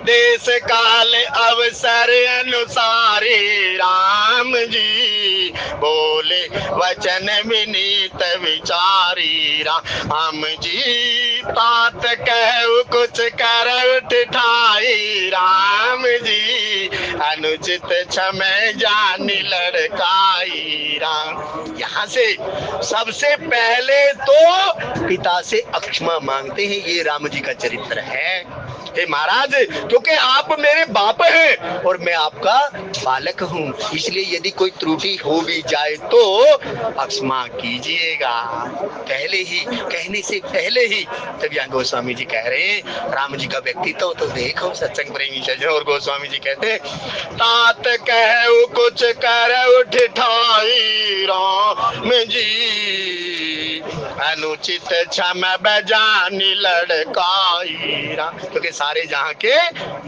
A: देश काल अवसर अनुसारे राम जी, बोले वचन विनीत विचारी राम जी। तात कहु कुछ कर उठाई राम जी, अनुचित क्षमै जानि लड़काई राम। यहाँ से सबसे पहले तो पिता से क्षमा मांगते हैं, ये राम जी का चरित्र है। हे महाराज, क्योंकि आप मेरे बाप हैं और मैं आपका बालक हूँ, इसलिए यदि कोई त्रुटि हो भी जाए तो क्षमा कीजिएगा। पहले ही, कहने से पहले ही। तब यहाँ गोस्वामी जी कह रहे हैं राम जी का व्यक्तित्व तो देखो, सत्संग प्रेमी सज्जन। और गोस्वामी जी कहते हैं तात कहु कुछ कर उठ ठाई राम जी, अनुचित क्षमा बजानी लड़काई राम। क्योंकि सारे जहां के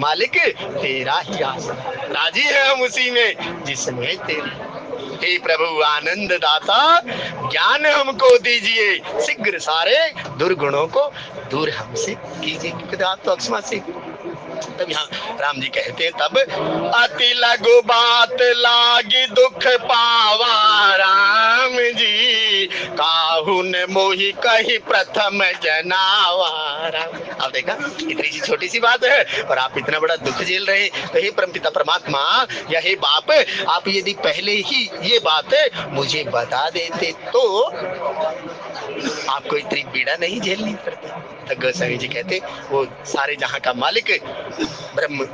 A: मालिक तेरा ही आसन, राजी है हम उसी में जिसमें तेरी। हे प्रभु आनंद दाता, ज्ञान हमको दीजिए, शीघ्र सारे दुर्गुणों को दूर हमसे कीजिए, क्योंकि आप तो अक्षमा से। तब यहाँ राम जी कहते हैं तब अति लघु बात लागी दुख पावा राम जी, काहू ने मोहि कही प्रथम जनावा राम। अब देखा, इतनी सी छोटी सी बात है और आप इतना बड़ा दुख झेल रहे हैं। तो हे परमपिता परमात्मा या हे बाप, आप यदि पहले ही ये बात मुझे बता देते तो आपको इतनी पीड़ा नहीं झेलनी पड़ती। तो गोस्वामी जी कहते वो सारे जहां का मालिक ब्रह्म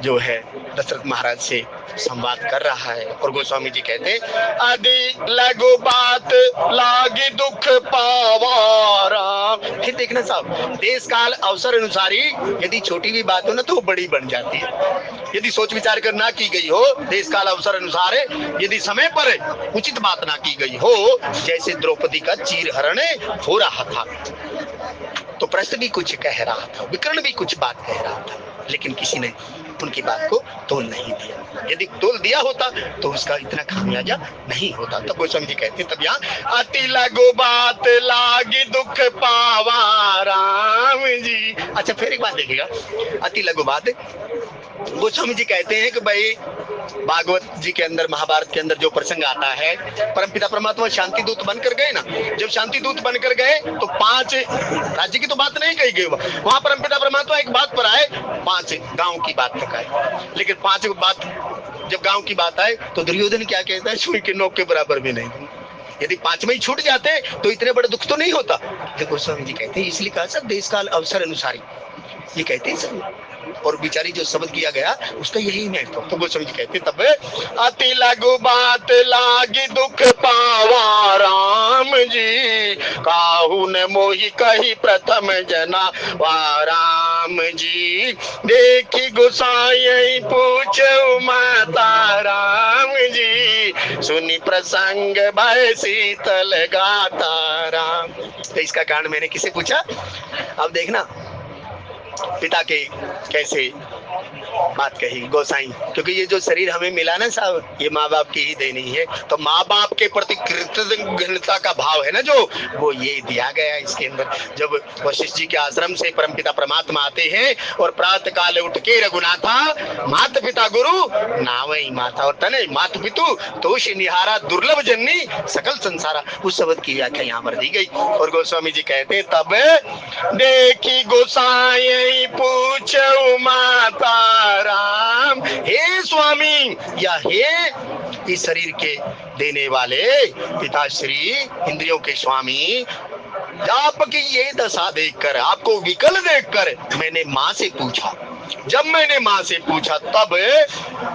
A: जो है दशरथ महाराज से संवाद कर रहा है। और गोस्वामी जी कहते आदि लघु बात लागी दुख पावारा। फिर देखना साहब, देश काल अवसर अनुसारी यदि छोटी भी बात हो ना तो वो बड़ी बन जाती है। यदि सोच विचार कर ना की गई हो, देश काल अवसर अनुसार यदि समय पर उचित बात ना की गई हो, जैसे द्रौपदी का चीरहरण हो रहा था तो प्रश्न भी कुछ कह रहा था, विकर्ण भी कुछ बात कह रहा था, लेकिन किसी ने उनकी बात को तोल नहीं दिया। यदि तोल दिया होता तो उसका इतना खामियाजा नहीं होता। तब गोस्वामी जी कहते तब यहाँ अति लघु बात लागी दुख पावा राम जी। अच्छा फिर एक बात देखिएगा, अति लघु बात गोस्वामी जी कहते हैं कि भाई भागवत जी के अंदर, महाभारत के अंदर जो प्रसंग आता है, परमपिता परमात्मा शांति दूत बनकर गए ना, जब शांति दूत बनकर गए तो 5 राज्य की तो बात नहीं कही गई, वहां परमपिता परमात्मा एक बात पर आए, 5 गांव की बात तक आए। लेकिन 5 बात जब गांव की बात आए तो दुर्योधन क्या कहता है, सुई के नोक के बराबर भी नहीं। यदि 5 में ही छूट जाते तो इतने बड़े दुख तो नहीं होता। गोस्वामी जी कहते हैं इसलिए कहा सब देश काल अवसर अनुसारी, ये कहते हैं सब। और बिचारी जो शब्द किया गया उसका यही महत्व। तो गोस्वामी जी कहते तब अति लघु बात लागी दुख पावा राम जी, काहू ने मोहि कही प्रथम जना वा राम जी। देखी गुसाई पूछो माता राम जी, सुनी प्रसंग भय शीतल गाता राम। तो इसका कारण मैंने किसे पूछा, अब देखना पिता के कैसे बात कही गोसाई, क्योंकि ये जो शरीर हमें मिला ना साहब, ये माँ बाप की ही देनी है। तो माँ बाप के प्रति कृतज्ञता का भाव है ना जो, वो ये दिया गया इसके अंदर। जब वशिष्ठ जी के आश्रम से परमपिता परमात्मा आते हैं और प्रातः काल उठ के रघुनाथा माता पिता गुरु नावई माता और तने मात पितु तोष निहारा दुर्लभ जननी सकल संसारा, उस शब्द की व्याख्या यहाँ पर दी गई। और गोस्वामी जी कहते तब देखी गोसाई पूछो माता राम, हे स्वामी या हे इस शरीर के देने वाले पिताश्री, इंद्रियों के स्वामी, आपकी ये दशा देखकर, आपको विकल देखकर मैंने माँ से पूछा। जब मैंने माँ से पूछा तब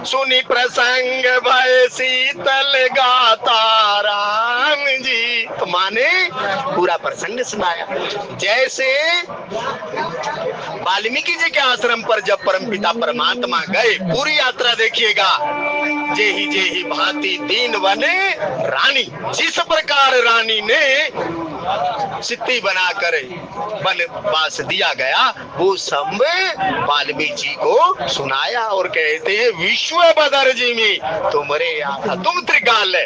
A: सुनी प्रसंग भय शीतल गाता राम जी। तो माँ ने पूरा प्रसंग सुनाया। जैसे वाल्मीकि जी के आश्रम पर जब परमपिता परमात्मा गए, पूरी यात्रा देखिएगा, जे ही भांति दीन बने रानी, जिस प्रकार रानी ने सिद्धि बनाकर वनवास दिया गया, वो सब वाल्मीकि जी को सुनाया और कहते हैं विश्व बदर जी में तुम्हारे यहाँ तुम त्रिकाल है।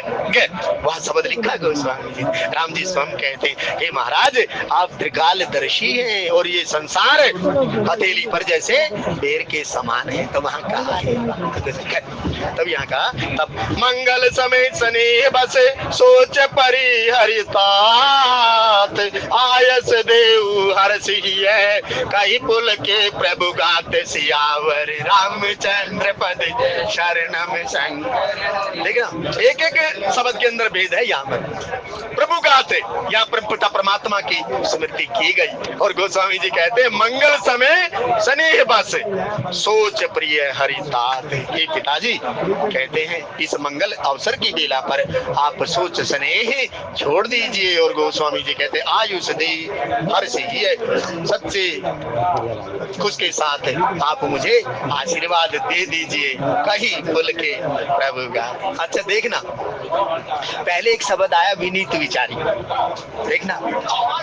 A: वह शब्द लिखा गोस्वामी जी। राम जी स्वयं कहते हैं हे महाराज आप त्रिकाल दर्शी हैं और ये संसार हथेली पर जैसे पैर के समान है, तो वहां कहा है। तब यहाँ का तब मंगल समय स्नेह बस सोच परिहरितात आयस देव हर्ष ही है कहीं पुल के प्रभु गात सियावर रामचंद्र पद शरणम शंकर। देखना एक एक शब्द के अंदर भेद है। यहाँ पर प्रभु गाते यहाँ पर पिता परमात्मा की स्मृति की गई और गोस्वामी जी कहते हैं मंगल समय स्नेह बस सोच प्रिय हरितात। ये पिताजी कहते हैं इस मंगल अवसर की बेला पर आप सोच स्नेह छोड़ दीजिए और गोस्वामी जी कहते हैं आयुष दे हर्ष ही है सच्चे खुश के साथ आप मुझे आशीर्वाद दे दीजिए कहीं पुल के प्रभु का। अच्छा देखना पहले एक शब्द आया विनीत विचारी। देखना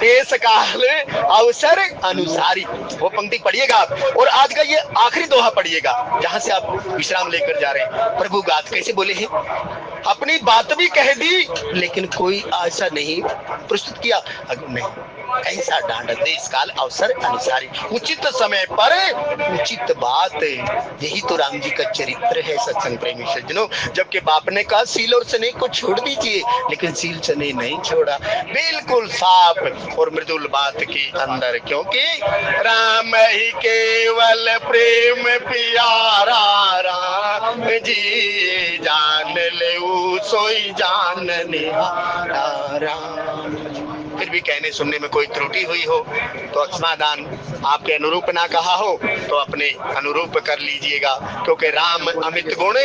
A: देश काल अवसर अनुसारी, वो पंक्ति पढ़िएगा आप और आज का ये आखिरी दोहा पढ़िएगा जहां से आप विश्राम लेकर जा रहे हैं। प्रभु गात कैसे बोले हैं, अपनी बात भी कह दी लेकिन कोई ऐसा नहीं प्रस्तुत किया नहीं ऐसा डांड। देश काल अवसर अनुसारी, उचित समय पर उचित बात, यही तो राम जी का चरित्र है सत्संग प्रेमी सज्जनों। जबकि बाप ने कहा सील और स्नेह को छोड़ दीजिए लेकिन सील स्नेह नहीं छोड़ा, बिल्कुल साफ और मृदुल बात के अंदर, क्योंकि राम ही केवल प्रेम प्यारा राम जी जान ले सोई जानने राम। फिर भी कहने सुनने में कोई त्रुटि हुई हो तो क्षमादान, आपके अनुरूप ना कहा हो तो अपने अनुरूप कर लीजिएगा, क्योंकि राम अमित गुण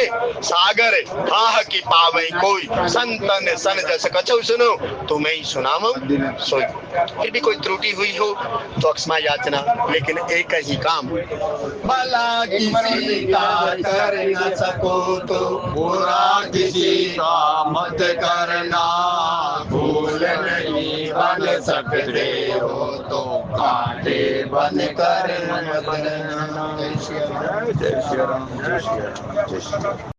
A: सागर आह की पावे कोई संतन सन जस कछो सुनो तुम्हें ही सुनावो सोई। फिर भी कोई त्रुटि हुई हो तो क्षमा याचना, लेकिन एक ही काम भला किसी का कर न सको तो बुरा किसी का मत करना, भूल नहीं बन सकते हो तो कांटे बन कर न बनना। जय श्री राम, जय श्री राम, जय श्री राम, जय श्री राम।